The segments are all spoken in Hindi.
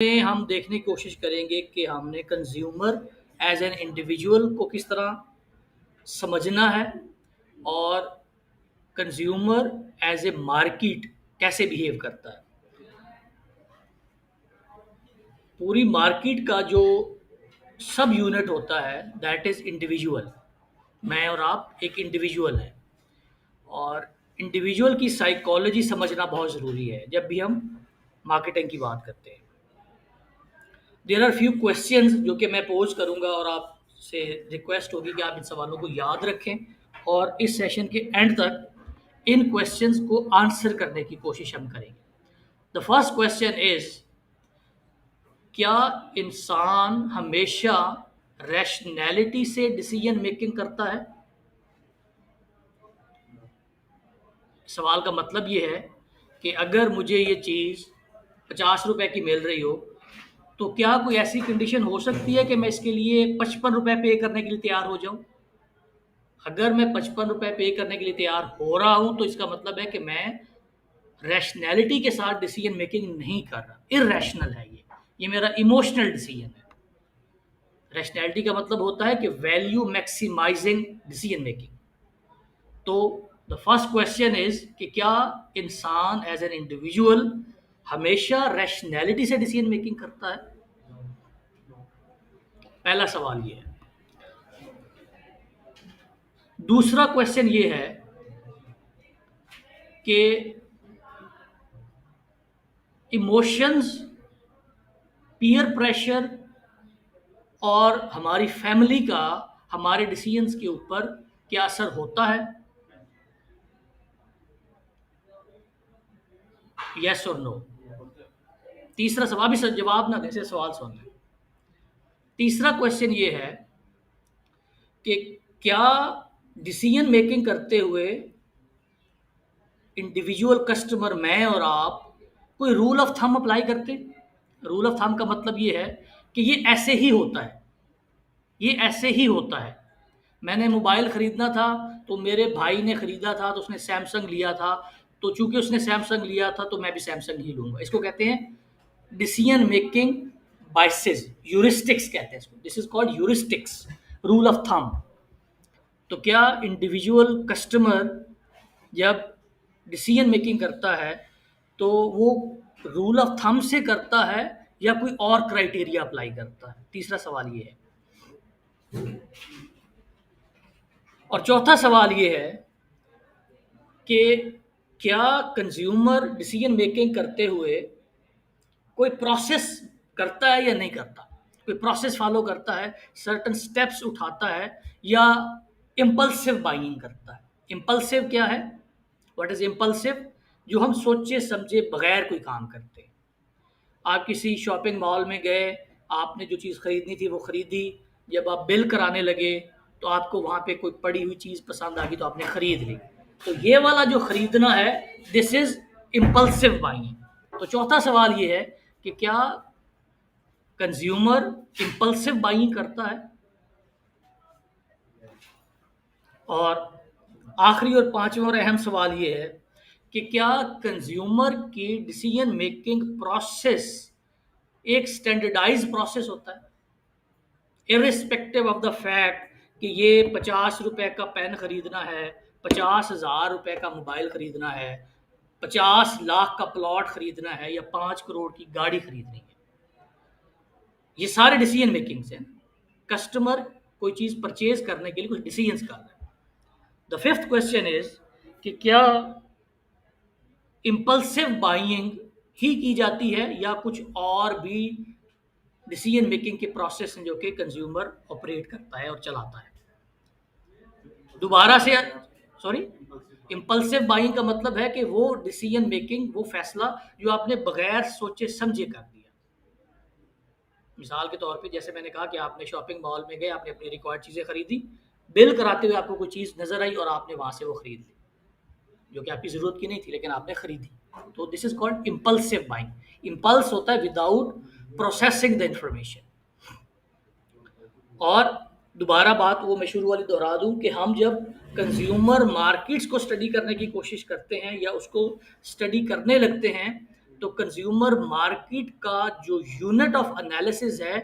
में हम देखने की कोशिश करेंगे कि हमने कंज्यूमर एज एन इंडिविजुअल को किस तरह समझना है और कंज्यूमर एज ए मार्केट कैसे बिहेव करता है। पूरी मार्केट का जो सब यूनिट होता है दैट इज़ इंडिविजुअल। मैं और आप एक इंडिविजुअल हैं और इंडिविजुअल की साइकोलॉजी समझना बहुत ज़रूरी है जब भी हम मार्केटिंग की बात करते हैं। देयर आर फ्यू क्वेश्चंस जो कि मैं पोज करूंगा और आपसे रिक्वेस्ट होगी कि आप इन सवालों को याद रखें और इस सेशन के एंड तक इन क्वेश्चंस को आंसर करने की कोशिश हम करेंगे। द फर्स्ट क्वेश्चन इज, क्या इंसान हमेशा रैशनैलिटी से डिसीजन मेकिंग करता है? सवाल का मतलब ये है कि अगर मुझे ये चीज़ 50 रुपए की मिल रही हो तो क्या कोई ऐसी कंडीशन हो सकती है कि मैं इसके लिए 55 रुपए पे करने के लिए तैयार हो जाऊं? अगर मैं 55 रुपए पे करने के लिए तैयार हो रहा हूं तो इसका मतलब है कि मैं रैशनैलिटी के साथ डिसीजन मेकिंग नहीं कर रहा, इरैशनल है ये मेरा इमोशनल डिसीजन है। रैशनैलिटी का मतलब होता है कि वैल्यू मैक्सिमाइजिंग डिसीजन मेकिंग। तो द फर्स्ट क्वेश्चन इज कि क्या इंसान एज एन इंडिविजुअल हमेशा रैशनैलिटी से डिसीजन मेकिंग करता है? पहला सवाल ये है। दूसरा क्वेश्चन ये है कि इमोशंस, पीयर प्रेशर और हमारी फैमिली का हमारे डिसीजंस के ऊपर क्या असर होता है? यस और नो। तीसरा सवाल भी सर जवाब ना दें, सिर्फ सवाल सुन लें। तीसरा क्वेश्चन ये है कि क्या डिसीजन मेकिंग करते हुए इंडिविजुअल कस्टमर, मैं और आप, कोई रूल ऑफ थंब अप्लाई करते? रूल ऑफ थंब का मतलब ये है कि ये ऐसे ही होता है, ये ऐसे ही होता है। मैंने मोबाइल ख़रीदना था तो मेरे भाई ने ख़रीदा था तो उसने सैमसंग लिया था, तो चूंकि उसने सैमसंग लिया था तो मैं भी सैमसंग ही लूँगा। इसको कहते हैं डिसीजन मेकिंग बाइसेस, यूरिस्टिक्स कहते हैं इसको। This is called heuristics, rule of thumb. तो क्या इंडिविजुअल कस्टमर जब डिसीजन मेकिंग करता है तो वो रूल ऑफ थंब से करता है या कोई और क्राइटेरिया अप्लाई करता है? तीसरा सवाल ये है। और चौथा सवाल ये है कि क्या कंज्यूमर डिसीजन मेकिंग करते हुए कोई प्रोसेस करता है या नहीं करता? कोई प्रोसेस फॉलो करता है, सर्टन स्टेप्स उठाता है, या इम्पल्सिव बाइंग करता है? इम्पल्सिव क्या है? What is impulsive? जो हम सोचे समझे बगैर कोई काम करते हैं। आप किसी शॉपिंग मॉल में गए, आपने जो चीज़ खरीदनी थी वो खरीदी, जब आप बिल कराने लगे तो आपको वहाँ पे कोई पड़ी हुई चीज़ पसंद आ गई तो आपने खरीद ली। तो ये वाला जो खरीदना है, दिस इज इम्पल्सिव बाइंग। तो चौथा सवाल ये है कि क्या कंज्यूमर इम्पल्सिव बाइंग करता है? और आखिरी और पांचवा और अहम सवाल ये है कि क्या कंज्यूमर की डिसीजन मेकिंग प्रोसेस एक स्टैंडर्डाइज प्रोसेस होता है, इरिस्पेक्टिव ऑफ द फैक्ट कि ये 50 रुपए का पेन खरीदना है, 50,000 रुपए का मोबाइल खरीदना है, 50 लाख का प्लॉट खरीदना है, या 5 करोड़ की गाड़ी खरीदनी है? ये सारे डिसीजन मेकिंग से कस्टमर कोई चीज़ परचेज करने के लिए कुछ डिसीजंस कर रहा है। द फिफ्थ क्वेश्चन इज कि क्या इम्पल्सिव बाइंग ही की जाती है या कुछ और भी डिसीजन मेकिंग के प्रोसेस हैं जो कि कंज्यूमर ऑपरेट करता है और चलाता है? दोबारा से, सॉरी, इम्पल्सिव बाइंग का मतलब है कि वो डिसीजन मेकिंग, वो फैसला जो आपने बगैर सोचे समझे कर दिया। मिसाल के तौर पे जैसे मैंने कहा कि आपने शॉपिंग मॉल में गए, आपने अपनी रिक्वायर्ड चीज़ें खरीदी, बिल कराते हुए आपको कोई चीज़ नज़र आई और आपने वहाँ से वो खरीद ली जो कि आपकी ज़रूरत की नहीं थी लेकिन आपने खरीदी। तो this is called impulsive buying. Impulse होता है विदाउट प्रोसेसिंग द इंफॉर्मेशन। और दोबारा बात वो मैं शुरू वाली दोहरा दूं कि हम जब कंज्यूमर मार्केट्स को स्टडी करने की कोशिश करते हैं या उसको स्टडी करने लगते हैं तो कंज्यूमर मार्केट का जो यूनिट ऑफ एनालिसिस है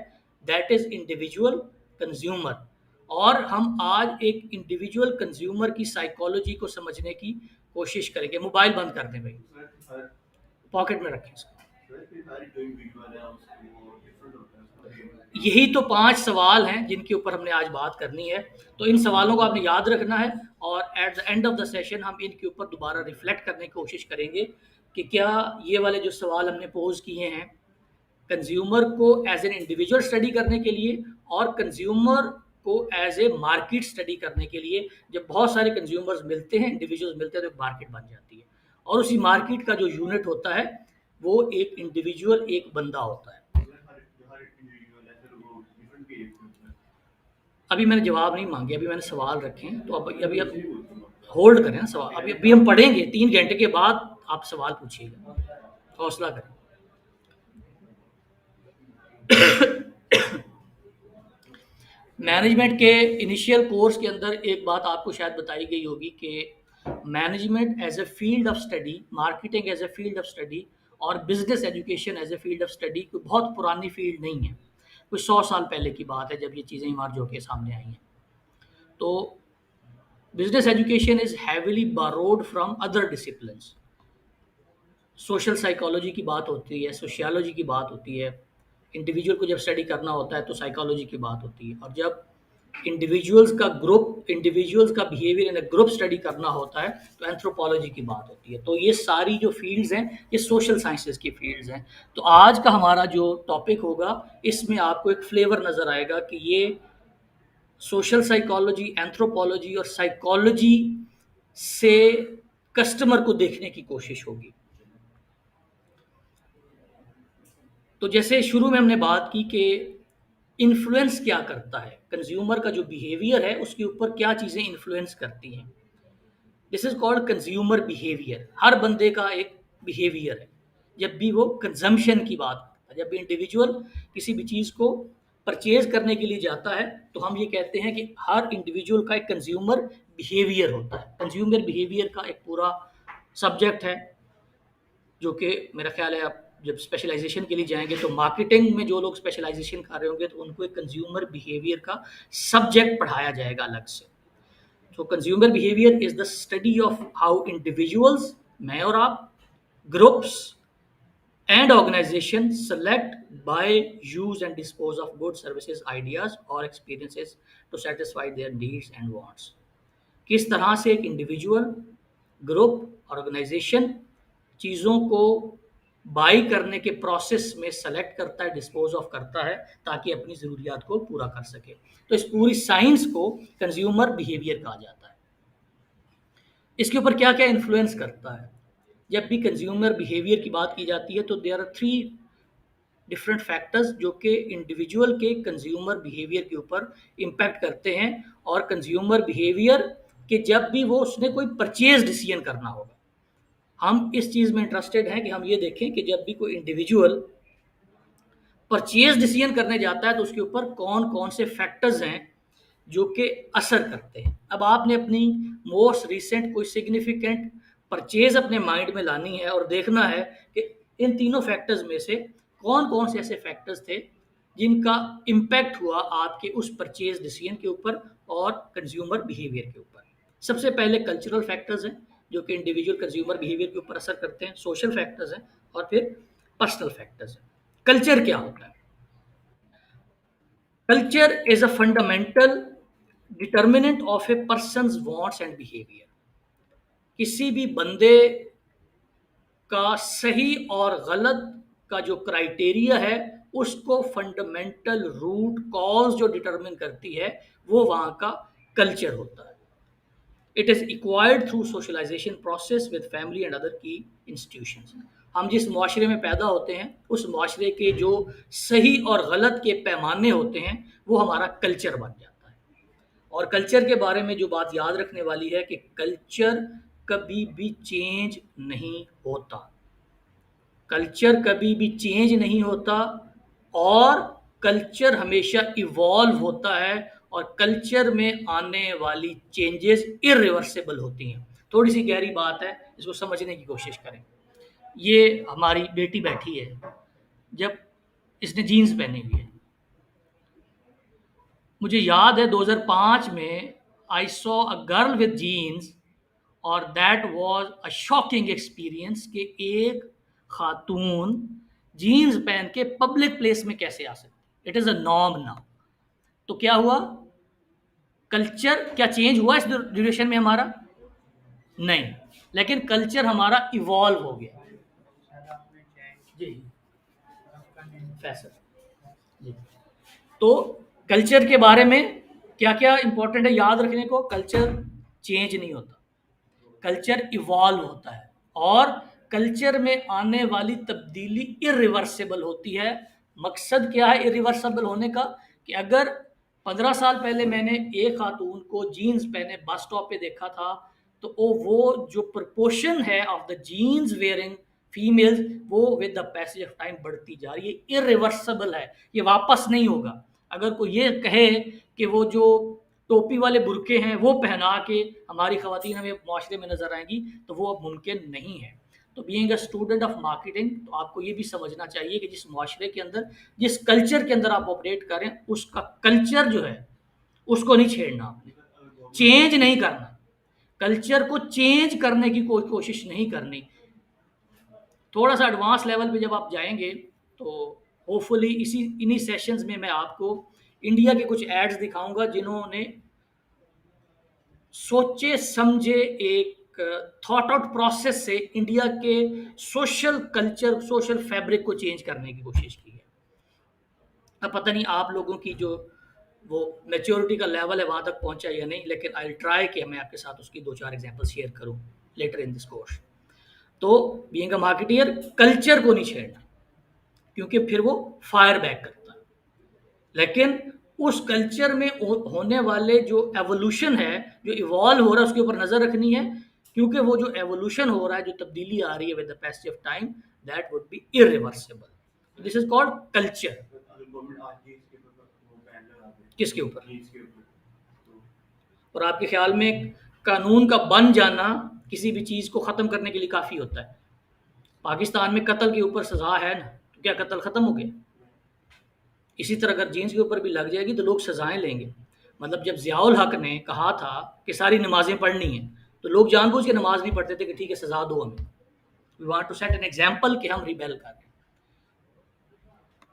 दैट इज इंडिविजुअल कंज्यूमर। और हम आज एक इंडिविजुअल कंज्यूमर की साइकोलॉजी को समझने की कोशिश करेंगे। मोबाइल बंद कर दें भाई, पॉकेट में रखें इसको। यही तो 5 सवाल हैं जिनके ऊपर हमने आज बात करनी है। तो इन सवालों को आपने याद रखना है और at the end of the session हम इनके ऊपर दोबारा रिफ्लेक्ट करने की कोशिश करेंगे कि क्या ये वाले जो सवाल हमने पोज किए हैं कंज्यूमर को एज एन इंडिविजुअल स्टडी करने के लिए और कंज्यूमर को एज ए मार्केट स्टडी करने के लिए, जब बहुत सारे कंज्यूमर्स मिलते हैं, इंडिविजुअल्स मिलते हैं, तो एक मार्केट बन जाती है। और उसी मार्केट का जो यूनिट होता है वो एक इंडिविजुअल, एक बंदा होता है। अभी मैंने जवाब नहीं मांगे, अभी मैंने सवाल रखे हैं, तो अभी अब होल्ड करें ना सवाल। अभी हम पढ़ेंगे 3 घंटे के बाद आप सवाल पूछिएगा, हौसला करें। मैनेजमेंट के इनिशियल कोर्स के अंदर एक बात आपको शायद बताई गई होगी कि management as a field of study, marketing as a field of study और business education as a field of study कोई बहुत पुरानी फील्ड नहीं है। कुछ 100 साल पहले की बात है जब ये चीज़ें हमारे जो के सामने आई हैं। तो business education is heavily borrowed from other disciplines. Social psychology की बात होती है, सोशियोलॉजी की बात होती है, इंडिविजुअल को जब स्टडी करना होता है तो साइकोलॉजी की बात होती है, और जब इंडिविजुअल्स का behaviour in a group study करना होता है तो एंथ्रोपोलॉजी की बात होती है। तो ये सारी जो फील्ड्स हैं ये सोशल साइंसेस की फील्ड्स हैं। तो आज का हमारा जो टॉपिक होगा इसमें आपको एक फ्लेवर नज़र आएगा कि ये सोशल साइकोलॉजी, एंथ्रोपोलॉजी और साइकोलॉजी से कस्टमर को देखने की कोशिश होगी। तो जैसे शुरू में हमने बात की कि इन्फ्लुएंस क्या करता है, कंज्यूमर का जो बिहेवियर है उसके ऊपर क्या चीज़ें इन्फ्लुएंस करती हैं। This is called consumer behaviour. हर बंदे का एक बिहेवियर है जब भी वो कंजम्पशन की बात करता है। जब भी इंडिविजुअल किसी भी चीज़ को परचेज करने के लिए जाता है तो हम ये कहते हैं कि हर इंडिविजुअल का एक कंज्यूमर बिहेवियर होता है। कंज्यूमर बिहेवियर का एक पूरा सब्जेक्ट है जो कि मेरा ख्याल है आप जब स्पेशलाइजेशन के लिए जाएंगे तो मार्केटिंग में जो लोग स्पेशलाइजेशन कर रहे होंगे तो उनको एक कंज्यूमर बिहेवियर का सब्जेक्ट पढ़ाया जाएगा अलग से। तो consumer behaviour is the study of how individuals, मैं और आप, groups and organization select, buy, use and dispose of goods, services, ideas or experiences to satisfy their needs and wants। किस तरह से एक इंडिविजुअल, ग्रुप, ऑर्गेनाइजेशन चीज़ों को बाई करने के प्रोसेस में सेलेक्ट करता है, डिस्पोज ऑफ करता है ताकि अपनी ज़रूरियात को पूरा कर सके। तो इस पूरी साइंस को कंज्यूमर बिहेवियर कहा जाता है। इसके ऊपर क्या क्या इन्फ्लुएंस करता है। जब भी कंज्यूमर बिहेवियर की बात की जाती है तो देयर आर 3 डिफरेंट फैक्टर्स जो कि इंडिविजुअल के कंज्यूमर बिहेवियर के ऊपर इम्पैक्ट करते हैं। और कंज्यूमर बिहेवियर कि जब भी वो उसने कोई परचेज डिसीजन करना होगा, हम इस चीज़ में इंटरेस्टेड हैं कि हम ये देखें कि जब भी कोई इंडिविजुअल परचेज डिसीजन करने जाता है तो उसके ऊपर कौन कौन से फैक्टर्स हैं जो कि असर करते हैं। अब आपने अपनी मोस्ट रिसेंट कोई सिग्निफिकेंट परचेज अपने माइंड में लानी है और देखना है कि इन तीनों फैक्टर्स में से कौन कौन से ऐसे फैक्टर्स थे जिनका इम्पैक्ट हुआ आपके उस परचेज डिसीजन के ऊपर और कंज्यूमर बिहेवियर के ऊपर। सबसे पहले कल्चरल फैक्टर्स हैं जो कि इंडिविजुअल कंज्यूमर बिहेवियर के ऊपर असर करते हैं, सोशल फैक्टर्स हैं और फिर पर्सनल फैक्टर्स हैं। कल्चर क्या होता है? Culture is a fundamental determinant of A person's wants and behaviour. किसी भी बंदे का सही और गलत का जो क्राइटेरिया है उसको फंडामेंटल रूट कॉज जो डिटरमिन करती है वो वहाँ का कल्चर होता है। It is acquired through socialization process with family and other की इंस्टीट्यूशंस। हम जिस मुआशरे में पैदा होते हैं उस मुआशरे के जो सही और गलत के पैमाने होते हैं वो हमारा कल्चर बन जाता है। और कल्चर के बारे में जो बात याद रखने वाली है कि कल्चर कभी भी चेंज नहीं होता। कल्चर कभी भी चेंज नहीं होता और कल्चर हमेशा इवॉल्व होता है और कल्चर में आने वाली चेंजेस इरिवर्सिबल होती हैं। थोड़ी सी गहरी बात है, इसको समझने की कोशिश करें। ये हमारी बेटी बैठी है, जब इसने जीन्स पहनी हुई है, मुझे याद है 2005 में I saw a girl with jeans, और that was a shocking experience कि एक खातून जीन्स पहन के पब्लिक प्लेस में कैसे आ सकती। It is a norm now. तो क्या हुआ, कल्चर क्या चेंज हुआ इस ड्यूरेशन में हमारा? नहीं, लेकिन कल्चर हमारा इवॉल्व हो गया। जी फैसल जी। तो कल्चर के बारे में क्या क्या इंपॉर्टेंट है याद रखने को? कल्चर चेंज नहीं होता, कल्चर इवॉल्व होता है, और कल्चर में आने वाली तब्दीली इरिवर्सिबल होती है। मकसद क्या है इरिवर्सिबल होने का? कि अगर 15 साल पहले मैंने एक खातून को जीन्स पहने बस स्टॉप पे देखा था, तो वो जो प्रपोर्शन है of the jeans wearing females, वो with the passage of time बढ़ती जा रही है, इरिवर्सिबल है, ये वापस नहीं होगा। अगर कोई ये कहे कि वो जो टोपी वाले बुरके हैं वो पहना के हमारी ख़वातीन हमें माशरे में नज़र आएंगी, तो वो अब मुमकिन नहीं है। तो being a student of marketing, तो आपको ये भी समझना चाहिए कि जिस माशरे के अंदर, जिस कल्चर के अंदर आप ऑपरेट कर रहे हैं, उसका कल्चर जो है उसको नहीं छेड़ना, आपने चेंज नहीं करना, कल्चर को चेंज करने की कोई कोशिश नहीं करनी। थोड़ा सा एडवांस लेवल पे जब आप जाएंगे, तो होपफुली इन्हीं सेशंस में मैं आपको इंडिया के कुछ एड्स दिखाऊंगा जिन्होंने सोचे समझे एक थॉट आउट प्रोसेस से इंडिया के सोशल कल्चर, सोशल फैब्रिक को चेंज करने की कोशिश की है। अब पता नहीं आप लोगों की जो वो मैच्योरिटी का लेवल है वहाँ तक पहुँचा या नहीं, लेकिन आई ट्राई कि मैं आपके साथ उसकी 2-4 एग्जांपल शेयर करूँ लेटर इन दिस कोर्स। तो बीइंग अ मार्केटियर, कल्चर को नहीं छेड़ना, क्योंकि फिर वो फायर बैक करता है। लेकिन उस कल्चर में होने वाले जो एवोल्यूशन है, जो इवॉल्व हो रहा है, उसके ऊपर नज़र रखनी है, क्योंकि वो जो एवोल्यूशन हो रहा है, जो तब्दीली आ रही है with the passage of time, that would be irreversible. This is called culture. किसके ऊपर? और आपके ख्याल में कानून का बन जाना किसी भी चीज़ को ख़त्म करने के लिए काफ़ी होता है? पाकिस्तान में कत्ल के ऊपर सज़ा है ना, तो क्या कत्ल ख़त्म हो गया? इसी तरह अगर जीन्स के ऊपर भी लग जाएगी तो लोग सजाएं लेंगे। मतलब जब ज़ियाउल हक ने कहा था कि सारी नमाज़ें पढ़नी हैं, तो लोग जानबूझ के नमाज नहीं पढ़ते थे कि ठीक है सजा दो हमें, we want to set an example कि हम रिबेल कर रहे हैं।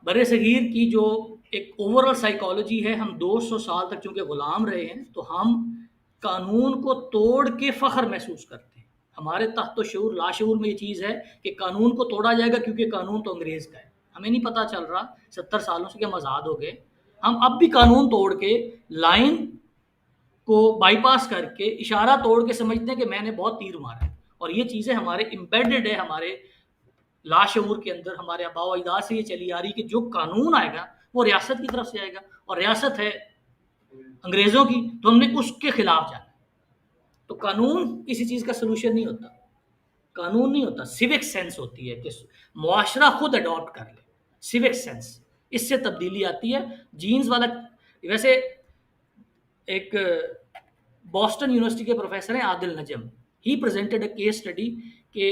बरे सगीर की जो एक ओवरऑल साइकोलॉजी है, हम 200 साल तक चूँकि ग़ुलाम रहे हैं, तो हम कानून को तोड़ के फ़ख्र महसूस करते हैं। हमारे तहत शऊर लाशऊर में ये चीज़ है कि कानून को तोड़ा जाएगा, क्योंकि कानून तो अंग्रेज़ का है। हमें नहीं पता चल रहा 70 सालों से कि हम आज़ाद हो गए, हम अब भी कानून तोड़ के, लाइन को बाईपास करके, इशारा तोड़ के समझते हैं कि मैंने बहुत तीर मारा है। और ये चीज़ें हमारे एम्बेडेड है, हमारे लाशऊर के अंदर, हमारे आबा व अजदाद से ये चली आ रही कि जो कानून आएगा वो रियासत की तरफ से आएगा, और रियासत है अंग्रेज़ों की, तो हमने उसके खिलाफ जाना। तो कानून किसी चीज़ का सलूशन नहीं होता, कानून नहीं होता, सिविक सेंस होती है कि मुआशरा खुद अडॉप्ट कर ले, सिविक सेंस, इससे तब्दीली आती है। जीन्स वाला, वैसे एक बॉस्टन यूनिवर्सिटी के प्रोफेसर हैं Adil Najam, he presented a case study कि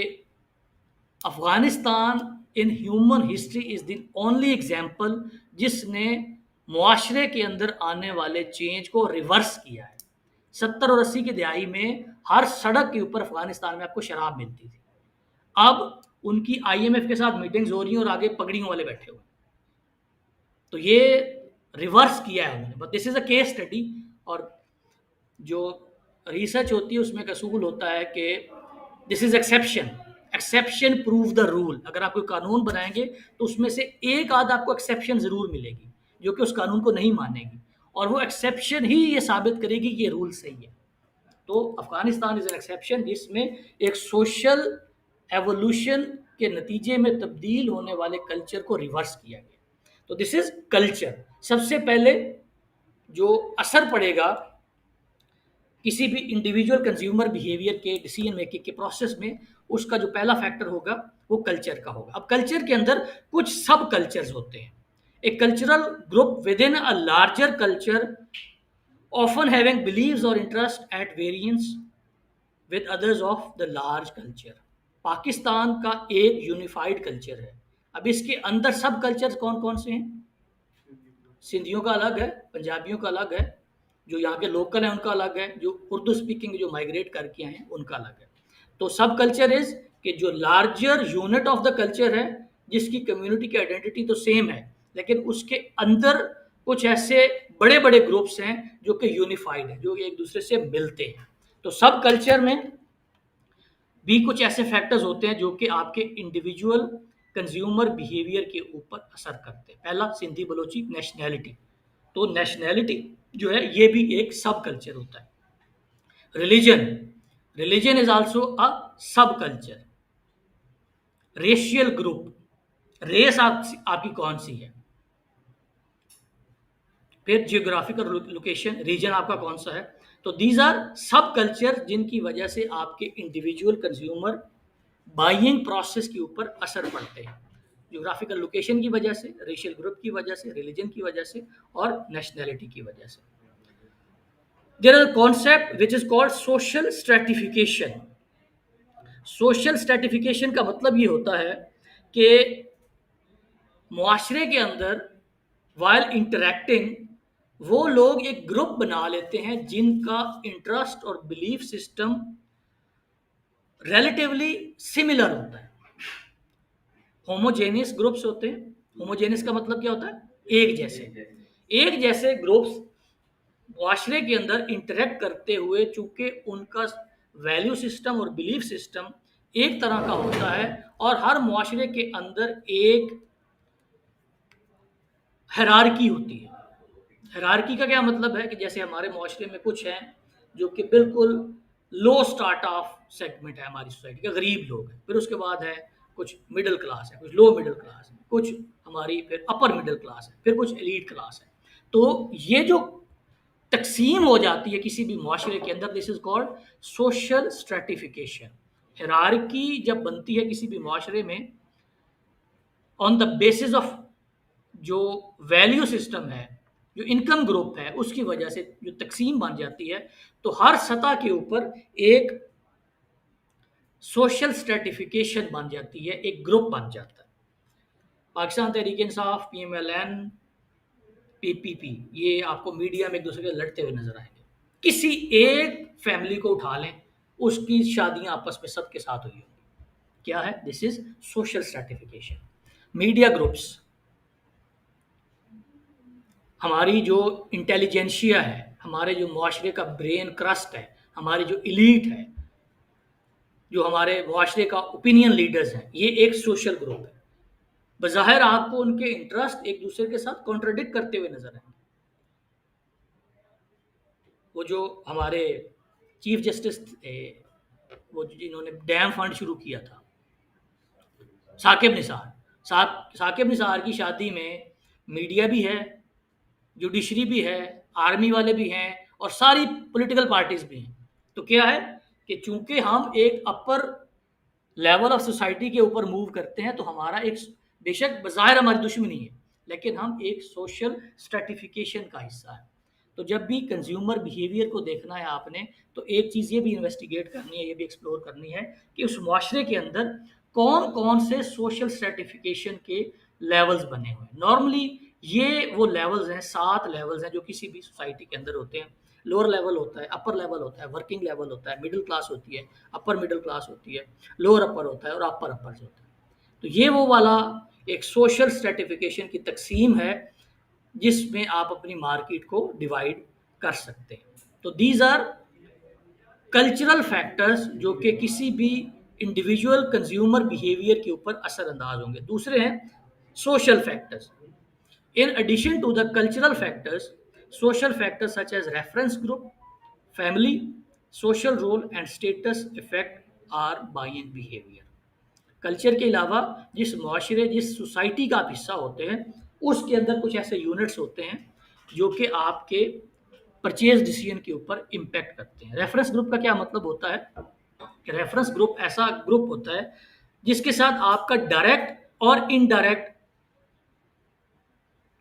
Afghanistan in human history is the only example जिसने मुआशरे के अंदर आने वाले चेंज को रिवर्स किया है। 70 और 80 की दहाई में हर सड़क के ऊपर अफ़गानिस्तान में आपको शराब मिलती थी, अब उनकी आईएमएफ के साथ मीटिंग्स हो रही हैं और आगे पगड़ियों वाले बैठे हुए। तो ये रिवर्स किया है उन्होंने, but this is a case study. और जो रिसर्च होती है उसमें एक असूल होता है कि this is exception, exception prove the rule. अगर आप कोई कानून बनाएंगे तो उसमें से एक आध आपको एक्सेप्शन ज़रूर मिलेगी जो कि उस कानून को नहीं मानेगी, और वो एक्सेप्शन ही ये साबित करेगी कि ये रूल सही है। तो अफ़गानिस्तान इज़ एन एक्सेप्शन जिसमें एक सोशल एवोल्यूशन के नतीजे में तब्दील होने वाले कल्चर को रिवर्स किया गया। तो दिस इज़ कल्चर। सबसे पहले जो असर पड़ेगा किसी भी इंडिविजुअल कंज्यूमर बिहेवियर के डिसीजन मेकिंग के प्रोसेस में, उसका जो पहला फैक्टर होगा वो कल्चर का होगा। अब कल्चर के अंदर कुछ सब कल्चर्स होते हैं। एक cultural group with in a larger culture often having beliefs or interests at variance with others of the large culture, Pakistan का एक यूनिफाइड कल्चर है। अब इसके अंदर सब कल्चर्स कौन कौन से हैं? सिंधियों का अलग है, पंजाबियों का अलग है, जो यहाँ के लोकल हैं उनका अलग है, जो उर्दू स्पीकिंग जो माइग्रेट करके आए हैं उनका अलग है। तो सब कल्चर इज कि जो larger unit of the culture है, जिसकी कम्युनिटी की आइडेंटिटी तो सेम है, लेकिन उसके अंदर कुछ ऐसे बड़े बड़े ग्रुप्स हैं जो कि यूनिफाइड है, जो एक दूसरे से मिलते हैं। तो सब कल्चर में भी कुछ ऐसे फैक्टर्स होते हैं जो कि आपके इंडिविजुअल कंज्यूमर बिहेवियर के ऊपर असर करते हैं। पहला, सिंधी बलोची नेशनैलिटी। तो नेशनैलिटी जो है ये भी एक सब कल्चर होता है। Religion, religion is also a सब कल्चर। रेशियल ग्रुप, रेस आपकी कौन सी है। फिर जियोग्राफिकल लोकेशन, रीजन आपका कौन सा है। तो दीज आर सब कल्चर जिनकी वजह से आपके इंडिविजुअल कंज्यूमर बाइंग प्रोसेस के ऊपर असर पड़ते हैं। जियोग्राफिकल लोकेशन की वजह से, रेशियल ग्रुप की वजह से, रिलीजन की वजह से और नेशनैलिटी की वजह से। There are concept which is called social stratification. Social stratification का मतलब ये होता है कि मुआशरे के अंदर वाइल इंटरेक्टिंग वो लोग एक ग्रुप बना लेते हैं जिनका इंटरेस्ट और बिलीफ सिस्टम रिलेटिवली सिमिलर होता है। होमोजेनियस ग्रुप्स होते हैं। होमोजेनियस का मतलब क्या होता है? एक जैसे। एक जैसे ग्रुप्स मुआशरे के अंदर इंटरेक्ट करते हुए, चूंकि उनका वैल्यू सिस्टम और बिलीफ सिस्टम एक तरह का होता है, और हर मुआशरे के अंदर एक हायरार्की होती है। हायरार्की का क्या मतलब है कि जैसे हमारे मुआशरे में कुछ हैं जो कि बिल्कुल लो स्टार्ट ऑफ सेगमेंट है हमारी सोसाइटी का, गरीब लोग हैं। फिर उसके बाद है कुछ मिडिल क्लास है, कुछ लो मिडिल क्लास है, कुछ हमारी फिर अपर मिडिल क्लास है, फिर कुछ एलीट क्लास है। तो ये जो तकसीम हो जाती है किसी भी मुआशरे के अंदर, this is called social stratification. Hierarchy जब बनती है किसी भी मुआशरे में ऑन द बेसिस ऑफ जो वैल्यू सिस्टम है, जो इनकम ग्रुप है, उसकी वजह से जो तकसीम बन जाती है, तो हर सतह के ऊपर एक सोशल स्ट्रेटिफिकेशन बन जाती है, एक ग्रुप बन जाता है। पाकिस्तान तहरीक इंसाफ, पीएमएलएन, पीपीपी, ये आपको मीडिया में एक दूसरे के लड़ते हुए नजर आएंगे। किसी एक फैमिली को उठा लें, उसकी शादियां आपस में सबके साथ हुई होंगी। क्या है? This is social stratification. Media groups, हमारी जो इंटेलिजेंशिया है, हमारे जो मुआशरे का ब्रेन क्रस्ट है, हमारी जो इलीट है, जो हमारे मुआशरे का ओपिनियन लीडर्स हैं, ये एक सोशल ग्रुप है। बज़ाहिर आपको उनके इंटरेस्ट एक दूसरे के साथ कॉन्ट्रडिक्ट करते हुए नजर आएंगे। वो जो हमारे चीफ जस्टिस थे, वो जिन्होंने डैम फंड शुरू किया था, साकिब निसार, साकिब निसार की शादी में मीडिया भी है, जुडिशरी भी है, आर्मी वाले भी हैं और सारी पॉलिटिकल पार्टीज भी हैं। तो क्या है कि चूंकि हम एक अपर लेवल ऑफ सोसाइटी के ऊपर मूव करते हैं, तो हमारा एक, बेशक बज़ाहिर हमारी दुश्मनी है, लेकिन हम एक सोशल स्ट्रेटिफिकेशन का हिस्सा है। तो जब भी कंज्यूमर बिहेवियर को देखना है आपने, तो एक चीज़ ये भी इन्वेस्टिगेट करनी है, ये भी एक्सप्लोर करनी है कि उस मुआशरे के अंदर कौन कौन से सोशल स्ट्रेटिफिकेशन के लेवल्स बने हुए हैं। नॉर्मली ये वो लेवल्स हैं, 7 लेवल्स हैं जो किसी भी सोसाइटी के अंदर होते हैं। लोअर लेवल होता है, अपर लेवल होता है, वर्किंग लेवल होता है, मिडिल क्लास होती है, अपर मिडिल क्लास होती है, लोअर अपर होता है और अपर अपर होता है। तो ये वो वाला एक सोशल स्ट्रेटिफिकेशन की तकसीम है जिसमें आप अपनी मार्केट को डिवाइड कर सकते हैं। तो दीज आर कल्चरल फैक्टर्स जो कि किसी भी इंडिविजुअल कंज्यूमर बिहेवियर के ऊपर असरअंदाज होंगे। दूसरे हैं social factors. In addition to the cultural factors, social factors such as reference group, family, social role and status affect our buying behavior. Culture के अलावा जिस मुआशरे, जिस सोसाइटी का आप हिस्सा होते हैं, उसके अंदर कुछ ऐसे यूनिट्स होते हैं जो कि आपके परचेज डिसीजन के ऊपर इम्पैक्ट करते हैं। रेफरेंस ग्रुप का क्या मतलब होता है कि रेफरेंस ग्रुप ऐसा ग्रुप होता है जिसके साथ आपका डायरेक्ट और इनडायरेक्ट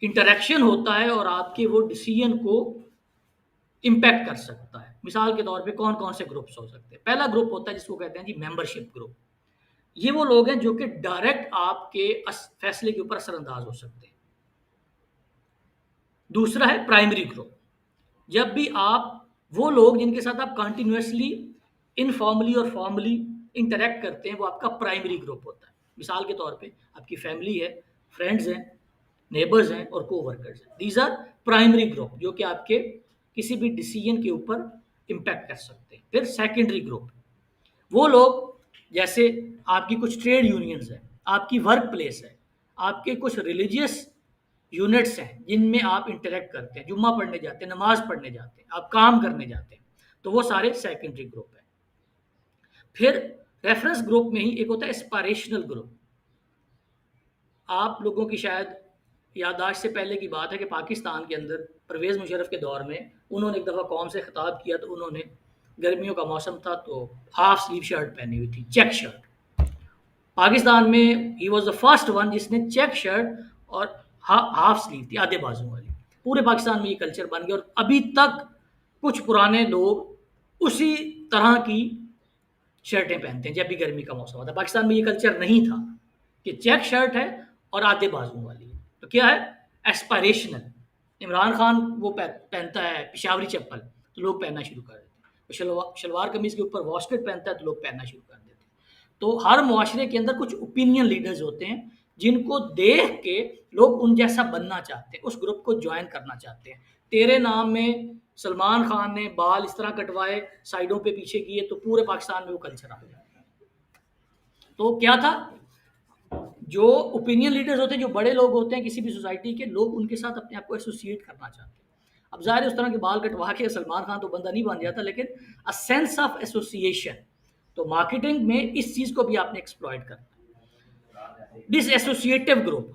इंटरेक्शन होता है और आपके वो डिसीजन को इम्पैक्ट कर सकता है। मिसाल के तौर पे कौन कौन से ग्रुप्स हो सकते हैं? पहला ग्रुप होता है जिसको कहते हैं जी मेंबरशिप ग्रुप। ये वो लोग हैं जो कि डायरेक्ट आपके फैसले के ऊपर असरअंदाज हो सकते हैं। दूसरा है प्राइमरी ग्रुप। जब भी आप वो लोग जिनके साथ आप कंटिन्यूअसली इनफॉर्मली और फॉर्मली इंटरेक्ट करते हैं, वो आपका प्राइमरी ग्रुप होता है। मिसाल के तौर पे आपकी फैमिली है, फ्रेंड्स हैं, नेबर्स हैं और कोवर्कर्स हैं। दीज आर प्राइमरी ग्रुप जो कि आपके किसी भी डिसीजन के ऊपर इम्पैक्ट कर सकते हैं। फिर सेकेंडरी ग्रुप, वो लोग जैसे आपकी कुछ ट्रेड यूनियंस हैं, आपकी वर्क प्लेस है, आपके कुछ रिलीजियस यूनिट्स हैं जिनमें आप इंटरेक्ट करते हैं, जुम्मा पढ़ने जाते हैं, नमाज पढ़ने जाते हैं, आप काम करने जाते हैं, तो वो सारे सेकेंडरी ग्रुप है। फिर रेफरेंस ग्रुप में ही एक होता है एस्पायरेशनल ग्रुप। आप लोगों की शायद याददाश्त से पहले की बात है कि पाकिस्तान के अंदर परवेज़ मुशर्रफ के दौर में उन्होंने एक दफ़ा कौम से खिताब किया, तो उन्होंने गर्मियों का मौसम था तो हाफ स्लीव शर्ट पहनी हुई थी, चेक शर्ट। पाकिस्तान में he was the first one जिसने चेक शर्ट और हाफ स्लीव थी, आधे बाजू वाली। पूरे पाकिस्तान में ये कल्चर बन गया और अभी तक कुछ पुराने लोग उसी तरह की शर्टें पहनते हैं जब भी गर्मी का मौसम होता है। पाकिस्तान में ये कल्चर नहीं था कि चेक शर्ट है और आधे बाजू वाली है। तो क्या है, एस्पायरेशनल। इमरान खान वो पहनता है पिशावरी चप्पल, तो लोग पहनना शुरू कर देते हैं। शलवार कमीज के ऊपर वॉस्कट पहनता है तो लोग पहनना शुरू कर देते हैं। तो हर मुआशरे के अंदर कुछ ओपिनियन लीडर्स होते हैं जिनको देख के लोग उन जैसा बनना चाहते हैं, उस ग्रुप को ज्वाइन करना चाहते हैं। तेरे नाम में सलमान खान ने बाल इस तरह कटवाए, साइडों पे पीछे किए, तो पूरे पाकिस्तान में वो कल्चर आ गया। तो क्या था, जो ओपिनियन लीडर्स होते हैं, जो बड़े लोग होते हैं किसी भी सोसाइटी के, लोग उनके साथ अपने आप को एसोसिएट करना चाहते हैं। अब ज़ाहिर है उस तरह के बाल कटवा के सलमान खान तो बंदा नहीं बन जाता, लेकिन अ सेंस ऑफ एसोसिएशन। तो मार्केटिंग में इस चीज़ को भी आपने एक्सप्लॉइट करना है। Dissociative group.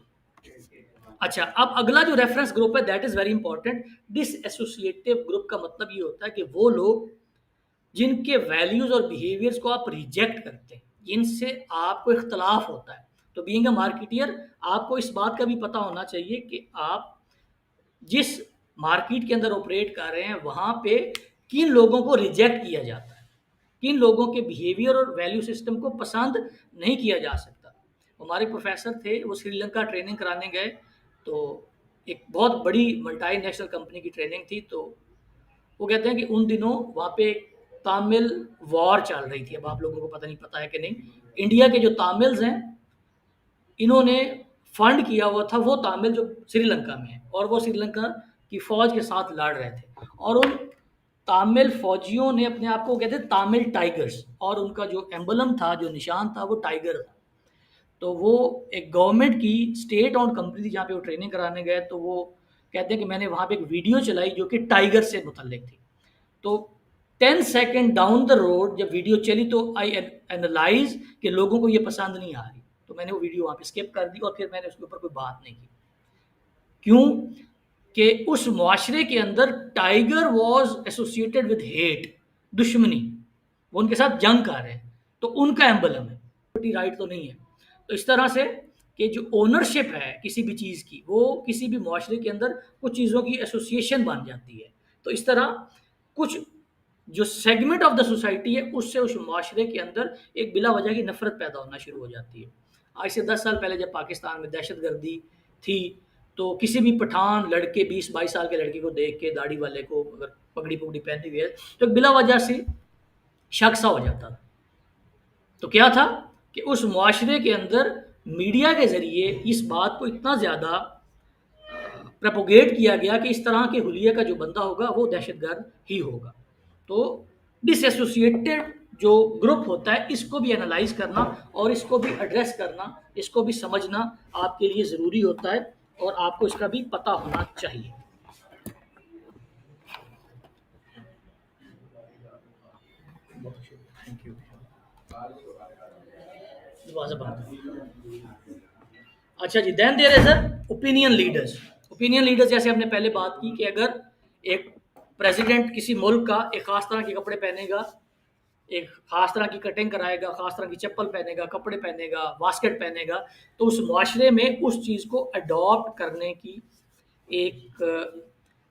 अच्छा, अब अगला जो रेफरेंस ग्रुप है that is very important. Dissociative group का मतलब ये होता है कि वो लोग जिनके वैल्यूज़ और बिहेवियर्स को आप रिजेक्ट करते हैं, जिनसे आपको इख्तलाफ होता है। तो बीइंग अ मार्केटियर आपको इस बात का भी पता होना चाहिए कि आप जिस मार्केट के अंदर ऑपरेट कर रहे हैं वहाँ पे किन लोगों को रिजेक्ट किया जाता है, किन लोगों के बिहेवियर और वैल्यू सिस्टम को पसंद नहीं किया जा सकता। हमारे प्रोफेसर थे, वो श्रीलंका ट्रेनिंग कराने गए, तो एक बहुत बड़ी मल्टीनेशनल कंपनी की ट्रेनिंग थी। तो वो कहते हैं कि उन दिनों वहाँ पे तामिल वॉर चल रही थी। अब आप लोगों को पता नहीं, पता है कि नहीं, इंडिया के जो तामिल्स हैं, इन्होंने फंड किया हुआ था वो तामिल जो श्रीलंका में है, और वो श्रीलंका की फौज के साथ लड़ रहे थे। और उन तामिल फौजियों ने अपने आप को कहते तामिल टाइगर्स, और उनका जो एम्बलम था, जो निशान था, वो टाइगर था। तो वो एक गवर्नमेंट की स्टेट ऑन कंपनी थी जहाँ पे वो ट्रेनिंग कराने गए। तो वो कहते हैं कि मैंने वहाँ पे एक वीडियो चलाई जो कि टाइगर से मुतल्लिक थी। तो 10 सेकंड डाउन द रोड जब वीडियो चली तो आई एनालाइज कि लोगों को ये पसंद नहीं आ रही, तो मैंने वो वीडियो वहाँ पे स्किप कर दी और फिर मैंने उसके ऊपर कोई बात नहीं की। क्यों? कि उस मुआशरे के अंदर tiger was associated with hate, दुश्मनी, वो उनके साथ जंग कर रहे हैं, तो उनका एम्बलम है, राइट तो नहीं है। तो इस तरह से कि जो ओनरशिप है किसी भी चीज़ की, वो किसी भी मुआशरे के अंदर कुछ चीज़ों की एसोसिएशन बन जाती है। तो इस तरह कुछ जो सेगमेंट ऑफ द सोसाइटी है उससे उस माशरे के अंदर एक बिला वजह की नफरत पैदा होना शुरू हो जाती है। आज से 10 साल पहले जब पाकिस्तान में दहशत गर्दी थी, तो किसी भी पठान लड़के 20-22 साल के लड़के को देख के, दाढ़ी वाले को, अगर पगड़ी पुगड़ी पहनी हुई है, तो बिला वजह से शक सा हो जाता था। तो क्या था कि उस मुआशरे के अंदर मीडिया के ज़रिए इस बात को इतना ज़्यादा प्रोपोगेट किया गया कि इस तरह के हुलिये का जो बंदा होगा वो दहशतगर्द ही होगा। तो डिसएसोसिएटेड जो ग्रुप होता है, इसको भी एनालाइज करना और इसको भी एड्रेस करना, इसको भी समझना आपके लिए ज़रूरी होता है और आपको इसका भी पता होना चाहिए। Thank you. अच्छा जी, then there is a opinion leaders. Opinion leaders जैसे हमने पहले बात की कि अगर एक प्रेसिडेंट किसी मुल्क का एक खास तरह के कपड़े पहनेगा, एक खास तरह की कटिंग कराएगा, खास तरह की चप्पल पहनेगा, कपड़े पहनेगा, बास्केट पहनेगा, तो उस मुआशरे में उस चीज़ को अडॉप्ट करने की एक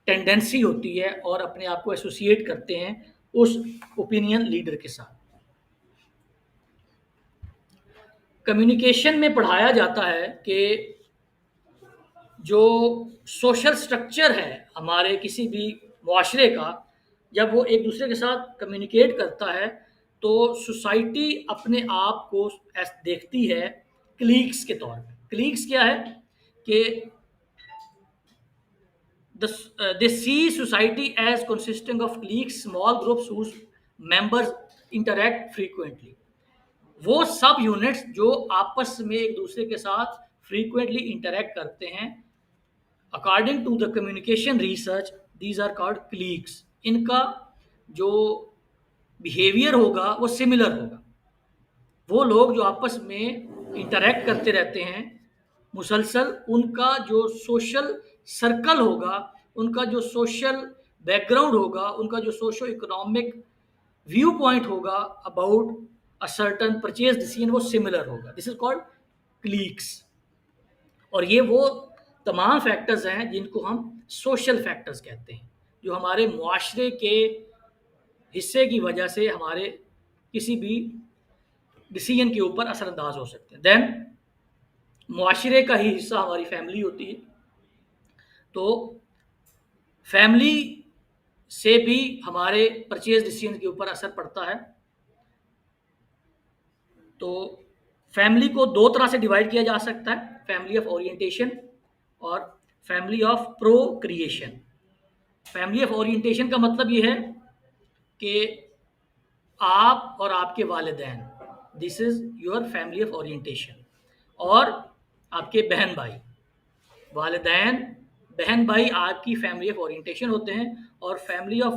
टेंडेंसी होती है और अपने आप को एसोसिएट करते हैं उस ओपिनियन लीडर के साथ। कम्युनिकेशन में पढ़ाया जाता है कि जो सोशल स्ट्रक्चर है हमारे किसी भी मुआशरे का, जब वो एक दूसरे के साथ कम्युनिकेट करता है तो सोसाइटी अपने आप को देखती है क्लीग्स के तौर पे। क्लीग्स क्या है कि they see society as consisting of cliques, small groups whose members interact frequently। वो सब यूनिट्स जो आपस में एक दूसरे के साथ फ्रीक्वेंटली इंटरेक्ट करते हैं, according to the communication research these are called cliques. इनका जो बिहेवियर होगा वो सिमिलर होगा। वो लोग जो आपस में इंटरेक्ट करते रहते हैं मुसलसल, उनका जो सोशल सर्कल होगा, उनका जो सोशल बैकग्राउंड होगा, उनका जो सोशो इकोनॉमिक व्यू पॉइंट होगा about a certain purchase decision, वो सिमिलर होगा। This is called cliques. और ये वो तमाम फैक्टर्स हैं जिनको हम सोशल फैक्टर्स कहते हैं, जो हमारे मुआशरे के हिस्से की वजह से हमारे किसी भी डिसीजन के ऊपर असरअंदाज हो सकते हैं। देन मुआशरे का ही हिस्सा हमारी फैमिली होती है। तो फैमिली से भी हमारे परचेज डिसीजन के ऊपर असर पड़ता है। तो फैमिली को दो तरह से डिवाइड किया जा सकता है, फैमिली ऑफ ओरिएंटेशन और family of procreation. Family of orientation का मतलब ये है कि आप और आपके वालिदैन, this is your family of orientation. और आपके बहन भाई, वालिदैन बहन भाई आपकी फैमिली ऑफ ओरिएंटेशन होते हैं। और फैमिली ऑफ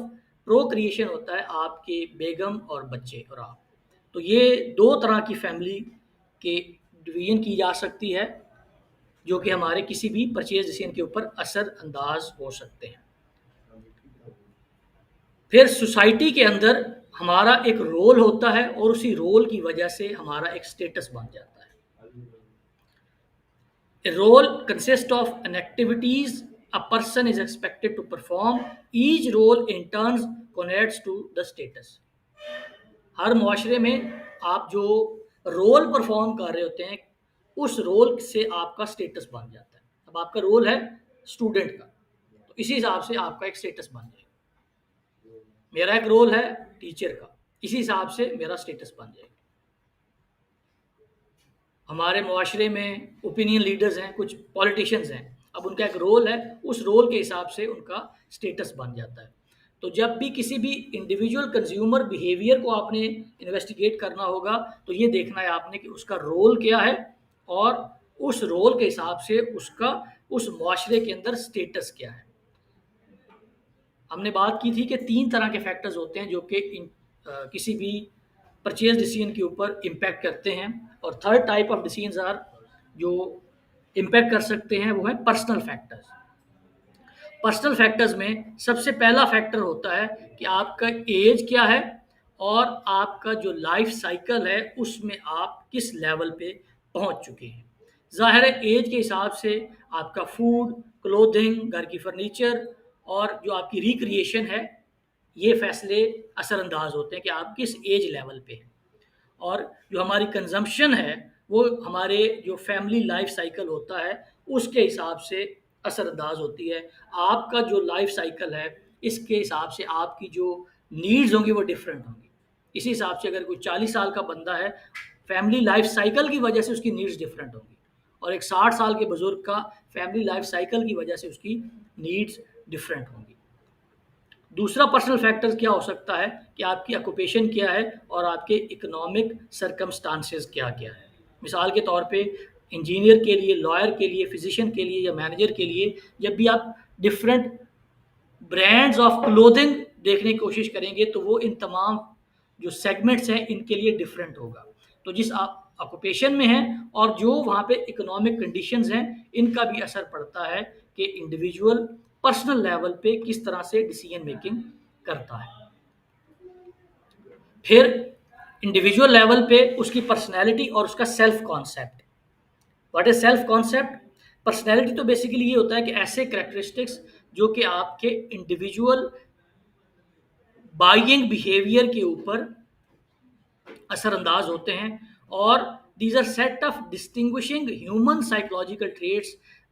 प्रोक्रिएशन होता है आपके बेगम और बच्चे और आप। तो ये दो तरह की फैमिली के डिवीजन की जा सकती है जो कि हमारे किसी भी परचेज डिसीजन के ऊपर असर अंदाज हो सकते हैं। फिर सोसाइटी के अंदर हमारा एक रोल होता है और उसी रोल की वजह से हमारा एक स्टेटस बन जाता है। A role consists of an activities a person is expected to perform. Each role in turn contributes to the status। हर मुआशरे में आप जो रोल परफॉर्म कर रहे होते हैं, उस रोल से आपका स्टेटस बन जाता है। अब आपका रोल है स्टूडेंट का, तो इसी हिसाब से आपका एक स्टेटस बन जाएगा। मेरा एक रोल है टीचर का, इसी हिसाब से मेरा स्टेटस बन जाएगा। हमारे मुआशरे में ओपिनियन लीडर्स हैं, कुछ पॉलिटिशियंस हैं, अब उनका एक रोल है, उस रोल के हिसाब से उनका स्टेटस बन जाता है। तो जब भी किसी भी इंडिविजुअल कंज्यूमर बिहेवियर को आपने इन्वेस्टिगेट करना होगा तो ये देखना है आपने कि उसका रोल क्या है और उस रोल के हिसाब से उसका उस मुआशरे के अंदर स्टेटस क्या है। हमने बात की थी कि 3 तरह के फैक्टर्स होते हैं जो कि किसी भी परचेज डिसीजन के ऊपर इम्पैक्ट करते हैं। और third type of decisions are जो इम्पैक्ट कर सकते हैं वो है पर्सनल फैक्टर्स। पर्सनल फैक्टर्स में सबसे पहला फैक्टर होता है कि आपका एज क्या है और आपका जो लाइफ साइकिल है उसमें आप किस लेवल पे पहुंच चुके हैं। ज़ाहिर है एज के हिसाब से आपका फूड, क्लोथिंग, घर की फर्नीचर और जो आपकी रिक्रिएशन है, ये फैसले असरअंदाज होते हैं कि आप किस एज लेवल पे हैं। और जो हमारी कंजम्पशन है वो हमारे जो फैमिली लाइफ साइकिल होता है उसके हिसाब से असरअंदाज होती है। आपका जो लाइफ साइकिल है इसके हिसाब से आपकी जो नीड्स होंगी वो डिफरेंट होंगी। इसी हिसाब से अगर कोई 40 साल का बंदा है, फैमिली लाइफ साइकिल की वजह से उसकी नीड्स डिफरेंट होंगी, और एक 60 साल के बुजुर्ग का फैमिली लाइफ साइकिल की वजह से उसकी नीड्स डिफरेंट होंगी। दूसरा पर्सनल फैक्टर क्या हो सकता है कि आपकी ऑक्यूपेशन क्या है और आपके इकोनॉमिक सर्कमस्टांसेस क्या क्या है। मिसाल के तौर पे इंजीनियर के लिए, लॉयर के लिए, फिजिशियन के लिए या मैनेजर के लिए जब भी आप डिफरेंट ब्रांड्स ऑफ क्लोथिंग देखने की कोशिश करेंगे तो वो इन तमाम जो सेगमेंट्स हैं इनके लिए डिफरेंट होगा। तो जिस आप ऑक्यूपेशन में हैं और जो वहाँ पे इकोनॉमिक कंडीशंस हैं, इनका भी असर पड़ता है कि इंडिविजुअल पर्सनल लेवल पे किस तरह से डिसीजन मेकिंग करता है। फिर इंडिविजुअल लेवल पे उसकी पर्सनैलिटी और उसका self concept. What is self concept? Personality तो बेसिकली ये होता है कि ऐसे कैरेक्टरिस्टिक्स जो कि आपके इंडिविजुअल बाइंग बिहेवियर के ऊपर असरअंदाज होते हैं और These are set of distinguishing human psychological traits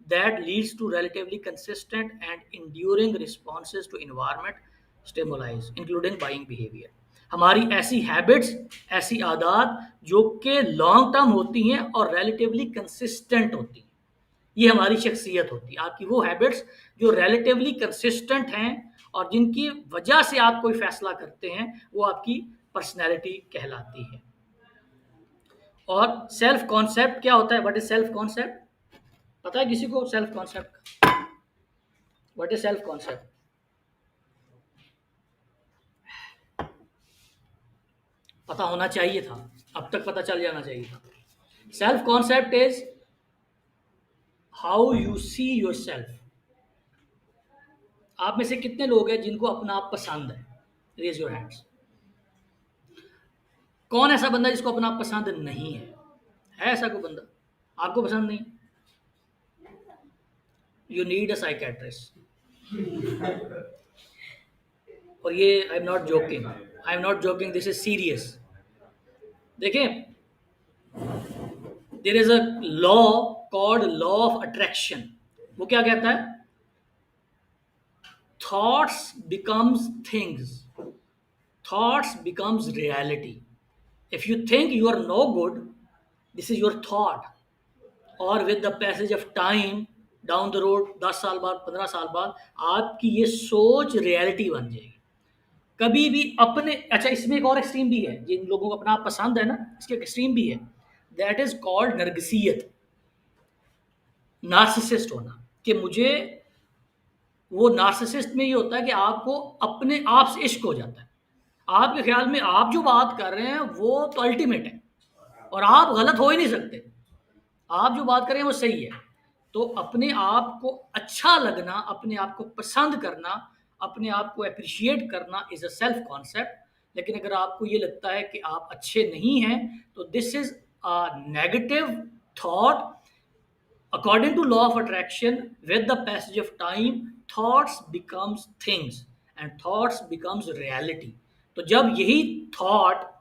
that leads to relatively consistent and enduring responses to environment stimuli, including buying behavior. हमारी ऐसी हैबिट्स, ऐसी आदत जो कि लॉन्ग टर्म होती हैं और रिलेटिवली कंसिस्टेंट होती हैं, ये हमारी शख्सियत होती है। आपकी वो हैबिट्स जो रिलेटिवली कंसिस्टेंट हैं और जिनकी वजह से आप कोई फैसला करते हैं, वो आपकी पर्सनैलिटी कहलाती है। और सेल्फ कॉन्सेप्ट क्या होता है? What is self concept? पता है किसी को self concept? What is self concept? पता होना चाहिए था, अब तक पता चल जाना चाहिए था। Self concept is how you see your self. आप में से कितने लोग हैं जिनको अपना आप पसंद है? Raise your hands. कौन ऐसा बंदा जिसको अपना आप पसंद नहीं है? है ऐसा कोई बंदा आपको पसंद नहीं? You need a psychiatrist. और ये I am not joking, I am not joking, this is serious. देखें, there is a law called law of attraction. वो क्या कहता है? Thoughts becomes things, thoughts becomes reality. If you think you are no good, this is your thought, और with the passage of time down the road 10 साल बाद, 15 साल बाद, आपकी ये सोच रियलिटी बन जाएगी। कभी भी अपने, अच्छा इसमें एक और एक्सट्रीम भी है, जिन लोगों को अपना आप पसंद है ना, इसके एक्सट्रीम भी है, दैट इज कॉल्ड नरगिसियत, नार्सिसिस्ट होना। कि मुझे, वो नार्सिसिस्ट में ये होता है कि आपको अपने आप से इश्क हो जाता है। आपके ख्याल में आप जो बात कर रहे हैं वो तो अल्टीमेट है और आप गलत हो ही नहीं सकते, आप जो बात करें वो सही है। तो अपने आप को अच्छा लगना, अपने आप को पसंद करना, अपने आप को अप्रिशिएट करना इज अ सेल्फ कॉन्सेप्ट। लेकिन अगर आपको ये लगता है कि आप अच्छे नहीं हैं, तो this is a negative thought. According to law of attraction, with the passage of time, thoughts becomes things and thoughts becomes reality. तो जब यही थॉट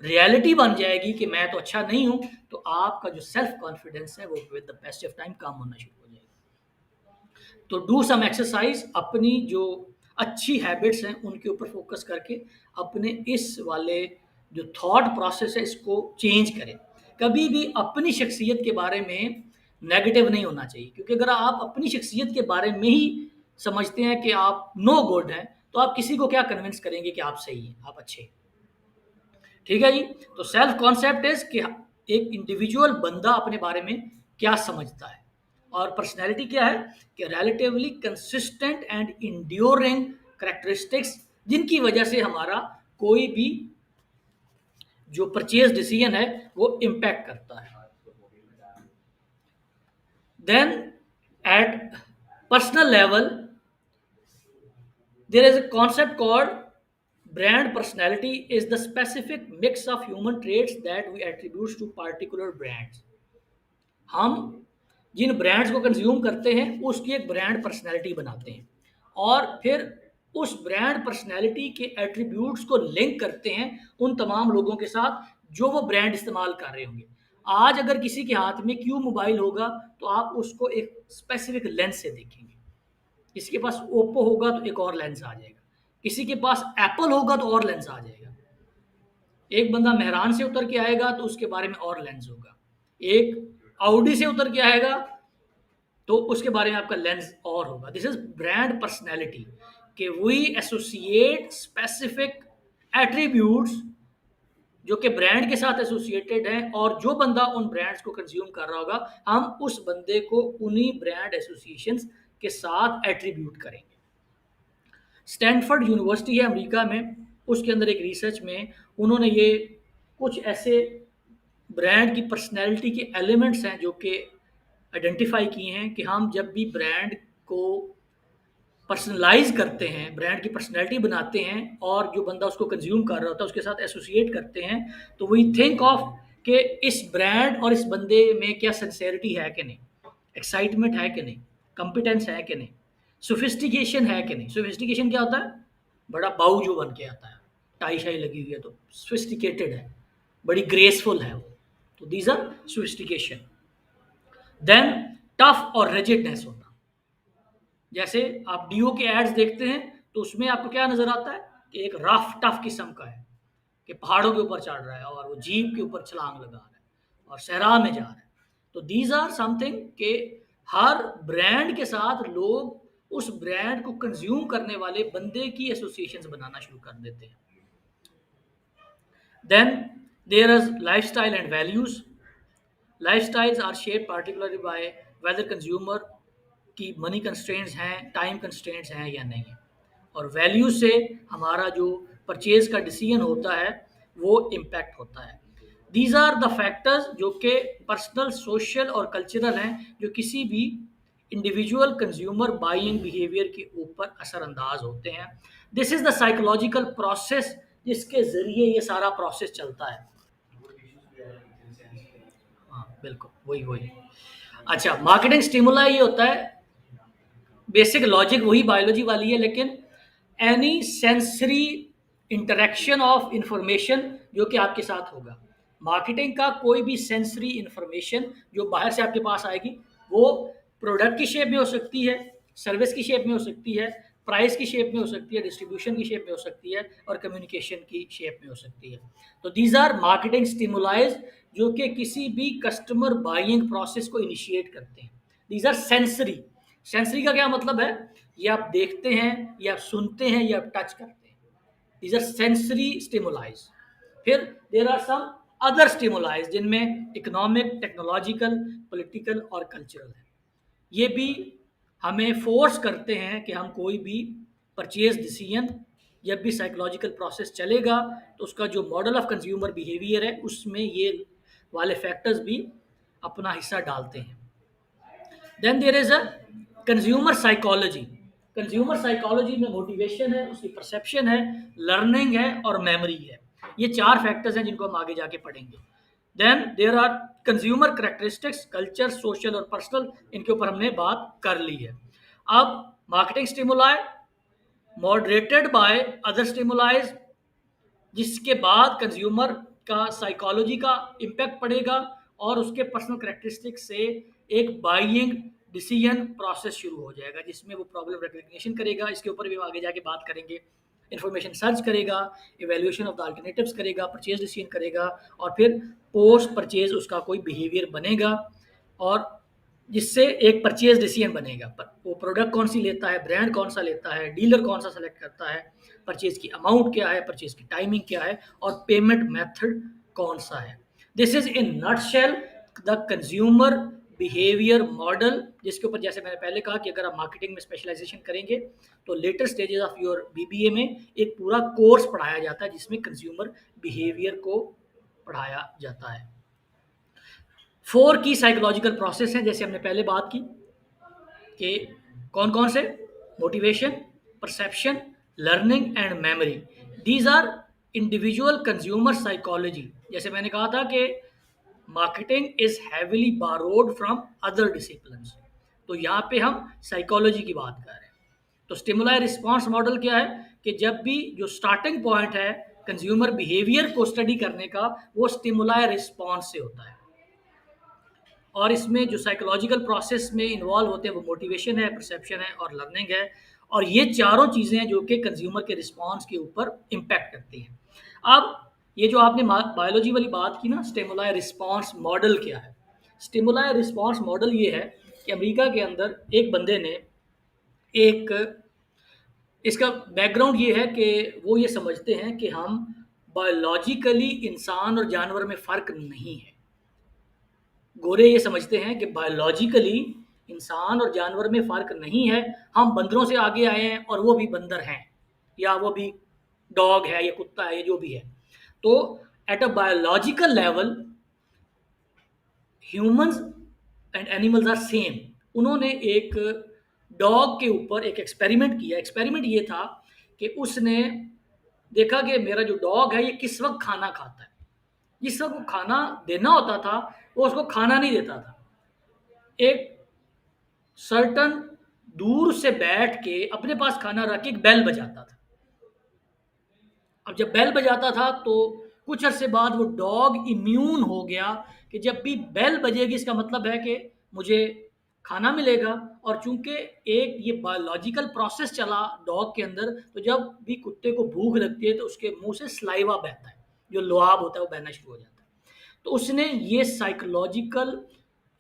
रियलिटी बन जाएगी कि मैं तो अच्छा नहीं हूं, तो आपका जो सेल्फ कॉन्फिडेंस है वो with the passage of time कम होना शुरू हो जाएगा। तो डू सम एक्सरसाइज, अपनी जो अच्छी हैबिट्स हैं उनके ऊपर फोकस करके अपने इस वाले जो थॉट प्रोसेस है इसको चेंज करें। कभी भी अपनी शख्सियत के बारे में नेगेटिव नहीं होना चाहिए, क्योंकि अगर आप अपनी शख्सियत के बारे में ही समझते हैं कि आप नो गुड हैं, तो आप किसी को क्या कन्विंस करेंगे कि आप सही हैं, आप अच्छे हैं? ठीक है जी। तो सेल्फ कॉन्सेप्ट इज कि एक इंडिविजुअल बंदा अपने बारे में क्या समझता है, और पर्सनैलिटी क्या है कि relatively consistent and enduring characteristics, जिनकी वजह से हमारा कोई भी जो परचेज डिसीजन है वो इम्पैक्ट करता है। Then at personal level, there is a concept called brand personality is the specific mix of human traits that we attribute to particular brands। हम जिन ब्रांड्स को कंज्यूम करते हैं उसकी एक ब्रांड पर्सनैलिटी बनाते हैं, और फिर उस ब्रांड पर्सनैलिटी के एट्रीब्यूट्स को लिंक करते हैं उन तमाम लोगों के साथ जो वो ब्रांड इस्तेमाल कर रहे होंगे। आज अगर किसी के हाथ में क्यू मोबाइल होगा तो आप उसको एक स्पेसिफिक लेंस से देखेंगे, किसी के पास ओप्पो होगा तो एक और लेंस आ जाएगा, किसी के पास एप्पल होगा तो और लेंस आ जाएगा, एक बंदा मेहरान से उतर के आएगा तो उसके बारे में और लेंस होगा, एक ऑडी से उतर के आएगा तो उसके बारे में आपका लेंस और होगा। दिस इज ब्रांड पर्सनैलिटी, कि वी एसोसिएट स्पेसिफिक एट्रीब्यूट्स जो कि ब्रांड के साथ एसोसिएटेड हैं, और जो बंदा उन ब्रांड्स को कंज्यूम कर रहा होगा, हम उस बंदे को उन्हीं ब्रांड एसोसिएशंस के साथ एट्रीब्यूट करेंगे। स्टैनफोर्ड यूनिवर्सिटी है अमेरिका में, उसके अंदर एक रिसर्च में उन्होंने ये कुछ ऐसे ब्रांड की पर्सनैलिटी के एलिमेंट्स हैं जो कि आइडेंटिफाई किए हैं कि हम जब भी ब्रांड को पर्सनलाइज करते हैं, ब्रांड की पर्सनैलिटी बनाते हैं, और जो बंदा उसको कंज्यूम कर रहा होता है उसके साथ एसोसिएट करते हैं, तो वी थिंक ऑफ कि इस ब्रांड और इस बंदे में क्या सिंसेरिटी है कि नहीं, एक्साइटमेंट है कि नहीं, कॉम्पिटेंस है कि नहीं, सोफिस्टिकेशन है कि नहीं। सोफिस्टिकेशन क्या होता है? बड़ा बाऊ जो बन के आता है, टाई शाई लगी हुई है तो सोफिस्टिकेटेड है, बड़ी ग्रेसफुल है वो। तो these are sophistication. Then tough और रिजिडनेस होना, जैसे आप डीओ के एड्स देखते हैं तो उसमें आपको क्या नजर आता है कि एक रफ टफ किस्म का है कि पहाड़ों के ऊपर चढ़ रहा है और वो जीप के ऊपर छलांग लगा रहा है और सहरा में जा रहा है। तो दीज आर समथिंग के हर ब्रांड के साथ लोग उस ब्रांड को कंज्यूम करने वाले बंदे की एसोसिएशंस बनाना शुरू कर देते हैं। Then there is lifestyle and values. Lifestyles are shaped particularly by whether consumer की मनी कंस्ट्रेंट्स हैं, टाइम कंस्ट्रेंट्स हैं या नहीं। और वैल्यू से हमारा जो परचेज का डिसीजन होता है वो इम्पैक्ट होता है। दीज आर द फैक्टर्स जो कि पर्सनल, सोशल और कल्चरल हैं, जो किसी भी इंडिविजुअल कंज्यूमर बाइंग बिहेवियर के ऊपर असरअंदाज होते हैं। This is the psychological process जिसके जरिए ये सारा प्रोसेस चलता है। हाँ बिल्कुल, वही वही। अच्छा, मार्केटिंग स्टिमुला ये होता है, बेसिक लॉजिक वही बायोलॉजी वाली है, लेकिन any sensory interaction of information जो कि आपके साथ होगा। मार्केटिंग का कोई भी सेंसरी इंफॉर्मेशन जो बाहर से आपके पास आएगी वो प्रोडक्ट की शेप में हो सकती है, सर्विस की शेप में हो सकती है, प्राइस की शेप में हो सकती है, डिस्ट्रीब्यूशन की शेप में हो सकती है और कम्युनिकेशन की शेप में हो सकती है। तो दीज आर मार्केटिंग स्टिमुलाइज जो कि किसी भी कस्टमर बाइंग प्रोसेस को इनिशिएट करते हैं। These are sensory. सेंसरी का क्या मतलब है? ये आप देखते हैं, ये आप सुनते हैं, ये आप टच करते हैं। These are sensory stimuli. फिर there are some other stimuli जिनमें इकोनॉमिक, टेक्नोलॉजिकल, पॉलिटिकल और कल्चरल है। ये भी हमें फोर्स करते हैं कि हम कोई भी परचेज डिसीजन, जब भी साइकोलॉजिकल प्रोसेस चलेगा तो उसका जो मॉडल ऑफ कंज्यूमर बिहेवियर है उसमें ये वाले फैक्टर्स भी अपना हिस्सा डालते हैं। Then there is a consumer psychology. Consumer psychology में मोटिवेशन है, उसकी परसेप्शन है, लर्निंग है और मेमोरी है। ये चार फैक्टर्स हैं जिनको हम आगे जाके पढ़ेंगे। Then there are consumer characteristics, culture, social और पर्सनल, इनके ऊपर हमने बात कर ली है। अब marketing stimuli moderated by other stimuli, जिसके बाद कंज्यूमर का साइकोलॉजी का इम्पैक्ट पड़ेगा और उसके पर्सनल करेक्टरिस्टिक से एक बाइंग डिसीजन प्रोसेस शुरू हो जाएगा जिसमें वो प्रॉब्लम रिकग्निशन करेगा। इसके ऊपर भी हम आगे जाके बात करेंगे। इन्फॉर्मेशन सर्च करेगा, इवेल्यूएशन ऑफ द अल्टरनेटिव्स करेगा, परचेज डिसीजन करेगा और फिर पोस्ट परचेज उसका कोई बिहेवियर बनेगा और जिससे एक परचेज डिसीजन बनेगा। पर वो प्रोडक्ट कौन सी लेता है, ब्रांड कौन सा लेता है, डीलर कौन सा सेलेक्ट करता है, परचेज की अमाउंट क्या है, परचेज की टाइमिंग क्या है और पेमेंट मेथड कौन सा है। This is in nutshell the consumer behaviour model, जिसके ऊपर जैसे मैंने पहले कहा कि अगर आप मार्केटिंग में स्पेशलाइजेशन करेंगे तो later stages of your BBA में एक पूरा कोर्स पढ़ाया जाता है जिसमें कंज्यूमर बिहेवियर को पढ़ाया जाता है। 4 की साइकोलॉजिकल प्रोसेस हैं जैसे हमने पहले बात की कि कौन कौन से, motivation, perception, learning and memory. These are individual consumer psychology. जैसे मैंने कहा था कि marketing is heavily borrowed from other disciplines, तो यहाँ पे हम साइकोलॉजी की बात कर रहे हैं। तो स्टिमुलाई रिस्पॉन्स मॉडल क्या है कि जब भी जो स्टार्टिंग पॉइंट है कंज्यूमर बिहेवियर को स्टडी करने का वो स्टिमुलाई रिस्पॉन्स से होता है और इसमें जो साइकोलॉजिकल प्रोसेस में इन्वॉल्व होते हैं वो मोटिवेशन है, परसेप्शन है और लर्निंग है। और ये चारों चीज़ें हैं जो कि कंज्यूमर के रिस्पॉन्स के ऊपर इम्पैक्ट करती हैं। अब ये जो आपने बायोलॉजी वाली बात की ना, स्टिमुलाई रिस्पॉन्स मॉडल क्या है? स्टिमुलाई रिस्पॉन्स मॉडल ये है कि अमेरिका के अंदर एक बंदे ने एक, इसका बैकग्राउंड ये है कि वो ये समझते हैं कि हम बायोलॉजिकली इंसान और जानवर में फ़र्क नहीं है। गोरे ये समझते हैं कि बायोलॉजिकली इंसान और जानवर में फ़र्क नहीं है, हम बंदरों से आगे आए हैं और वो भी बंदर हैं या वो भी डॉग है या कुत्ता है या जो भी है। तो at a biological level humans and animals are same. उन्होंने एक डॉग के ऊपर एक एक्सपेरिमेंट किया। एक्सपेरिमेंट ये था कि उसने देखा कि मेरा जो डॉग है ये किस वक्त खाना खाता है। जिस वक्त वो खाना देना होता था वो उसको खाना नहीं देता था। एक सर्टन दूर से बैठ के अपने पास खाना रख के एक बेल बजाता था। अब जब बेल बजाता था तो कुछ अरसे बाद वो डॉग इम्यून हो गया कि जब भी बेल बजेगी इसका मतलब है कि मुझे खाना मिलेगा। और चूंकि एक ये बायोलॉजिकल प्रोसेस चला डॉग के अंदर, तो जब भी कुत्ते को भूख लगती है तो उसके मुंह से स्लाइवा बहता है, जो लुआब होता है वो बहना शुरू हो जाता है। तो उसने ये साइकोलॉजिकल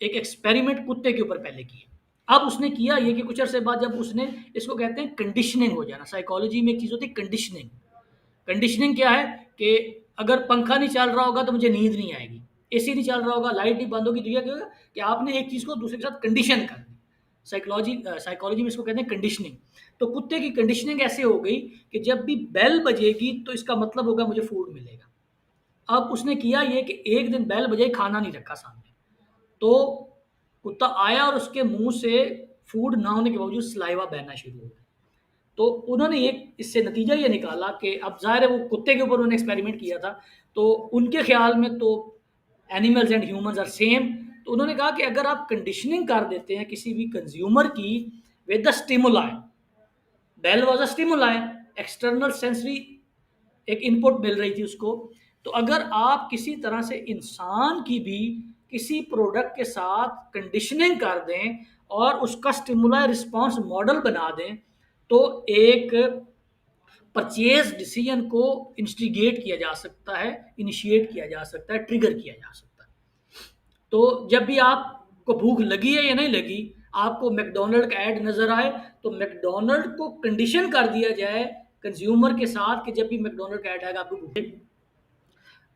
एक एक्सपेरिमेंट कुत्ते के ऊपर पहले किया। अब उसने किया ये कि कुछ अरसे बाद जब उसने, इसको कहते हैं कंडीशनिंग हो जाना, साइकोलॉजी में एक चीज़ होती है कंडीशनिंग। कंडीशनिंग क्या है कि अगर पंखा नहीं चल रहा होगा तो मुझे नींद नहीं आएगी, एसी नहीं चल रहा होगा, लाइट नहीं बंद होगी, तो यह क्या होगा कि आपने एक चीज़ को दूसरे के साथ कंडीशन कर दी। साइकोलॉजी में इसको कहते हैं कंडीशनिंग। तो कुत्ते की कंडीशनिंग ऐसे हो गई कि जब भी बेल बजेगी तो इसका मतलब होगा मुझे फूड मिलेगा। अब उसने किया ये कि एक दिन बेल बजाई, खाना नहीं रखा सामने, तो कुत्ता आया और उसके मुंह से फूड ना होने के बावजूद सलाइवा बहना शुरू हो गया। तो उन्होंने ये इससे नतीजा ये निकाला कि अब ज़ाहिर है वो कुत्ते के ऊपर उन्होंने एक्सपेरिमेंट किया था, तो उनके ख्याल में तो animals and humans are same. तो उन्होंने कहा कि अगर आप कंडीशनिंग कर देते हैं किसी भी कंज्यूमर की with the stimuli, bell was a stimuli, external sensory एक इनपुट मिल रही थी उसको। तो अगर आप किसी तरह से इंसान की भी किसी प्रोडक्ट के साथ कंडीशनिंग कर दें और उसका स्टिमुलाई रिस्पॉन्स मॉडल बना दें, तो एक परचेज डिसीजन को इंस्टिगेट किया जा सकता है, इनिशिएट किया जा सकता है, ट्रिगर किया जा सकता है। तो जब भी आपको भूख लगी है या नहीं लगी, आपको मैकडोनल्ड का ऐड नज़र आए, तो मैकडोनल्ड को कंडीशन कर दिया जाए कंज्यूमर के साथ कि जब भी मैकडोनल्ड का ऐड आएगा आपको भूख,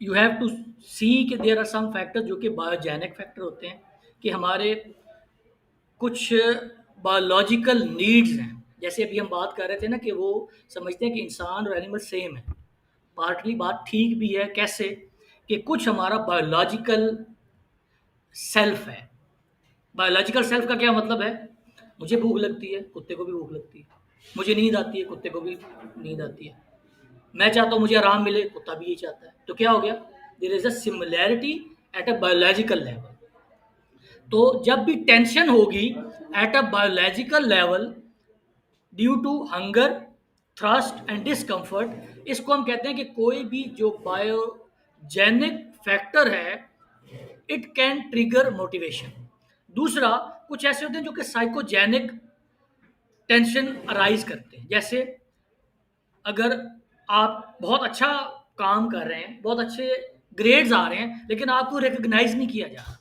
यू हैव टू सी कि देयर आर सम फैक्टर्स जो कि बायोजेनिक फैक्टर होते हैं, कि हमारे कुछ बायोलॉजिकल नीड्स हैं। जैसे अभी हम बात कर रहे थे ना कि वो समझते हैं कि इंसान और एनिमल सेम है। पार्टली बात ठीक भी है, कैसे कि कुछ हमारा बायोलॉजिकल सेल्फ है। बायोलॉजिकल सेल्फ का क्या मतलब है? मुझे भूख लगती है, कुत्ते को भी भूख लगती है। मुझे नींद आती है, कुत्ते को भी नींद आती है। मैं चाहता हूँ मुझे आराम मिले, कुत्ता भी यही चाहता है। तो क्या हो गया? There is a similarity at a biological level. तो जब भी टेंशन होगी at a biological level due to hunger, thrust and discomfort, इसको हम कहते हैं कि कोई भी जो बायोजेनिक फैक्टर है, इट कैन ट्रिगर मोटिवेशन। दूसरा, कुछ ऐसे होते हैं जो कि साइकोजेनिक टेंशन अराइज करते हैं। जैसे अगर आप बहुत अच्छा काम कर रहे हैं, बहुत अच्छे ग्रेड्स आ रहे हैं, लेकिन आपको रिकग्नाइज नहीं किया जा रहा,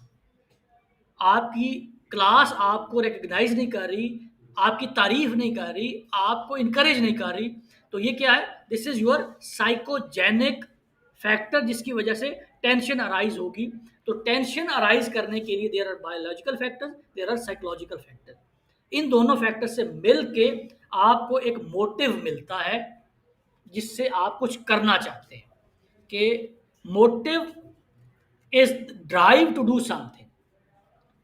आपकी क्लास आपको रिकग्नाइज नहीं कर रही, आपकी तारीफ नहीं कर रही, आपको इनकरेज नहीं कर रही, तो ये क्या है? This is your psychogenic factor, जिसकी वजह से टेंशन अराइज होगी। तो टेंशन अराइज करने के लिए there are biological factors, there are psychological factor. इन दोनों फैक्टर से मिल के आपको एक मोटिव मिलता है जिससे आप कुछ करना चाहते हैं, कि motive is drive to do something.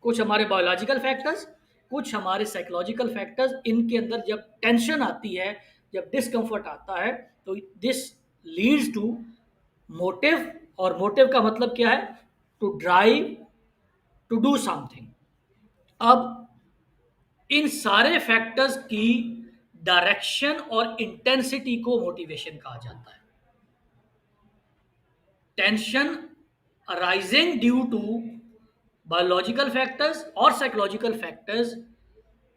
कुछ हमारे बायोलॉजिकल फैक्टर्स, कुछ हमारे साइकोलॉजिकल फैक्टर्स, इनके अंदर जब टेंशन आती है, जब डिस्कम्फर्ट आता है, तो दिस लीड्स टू मोटिव। और मोटिव का मतलब क्या है? To drive to do something. अब इन सारे फैक्टर्स की डायरेक्शन और इंटेंसिटी को मोटिवेशन कहा जाता है। Tension arising due to biological factors और साइकोलॉजिकल फैक्टर्स,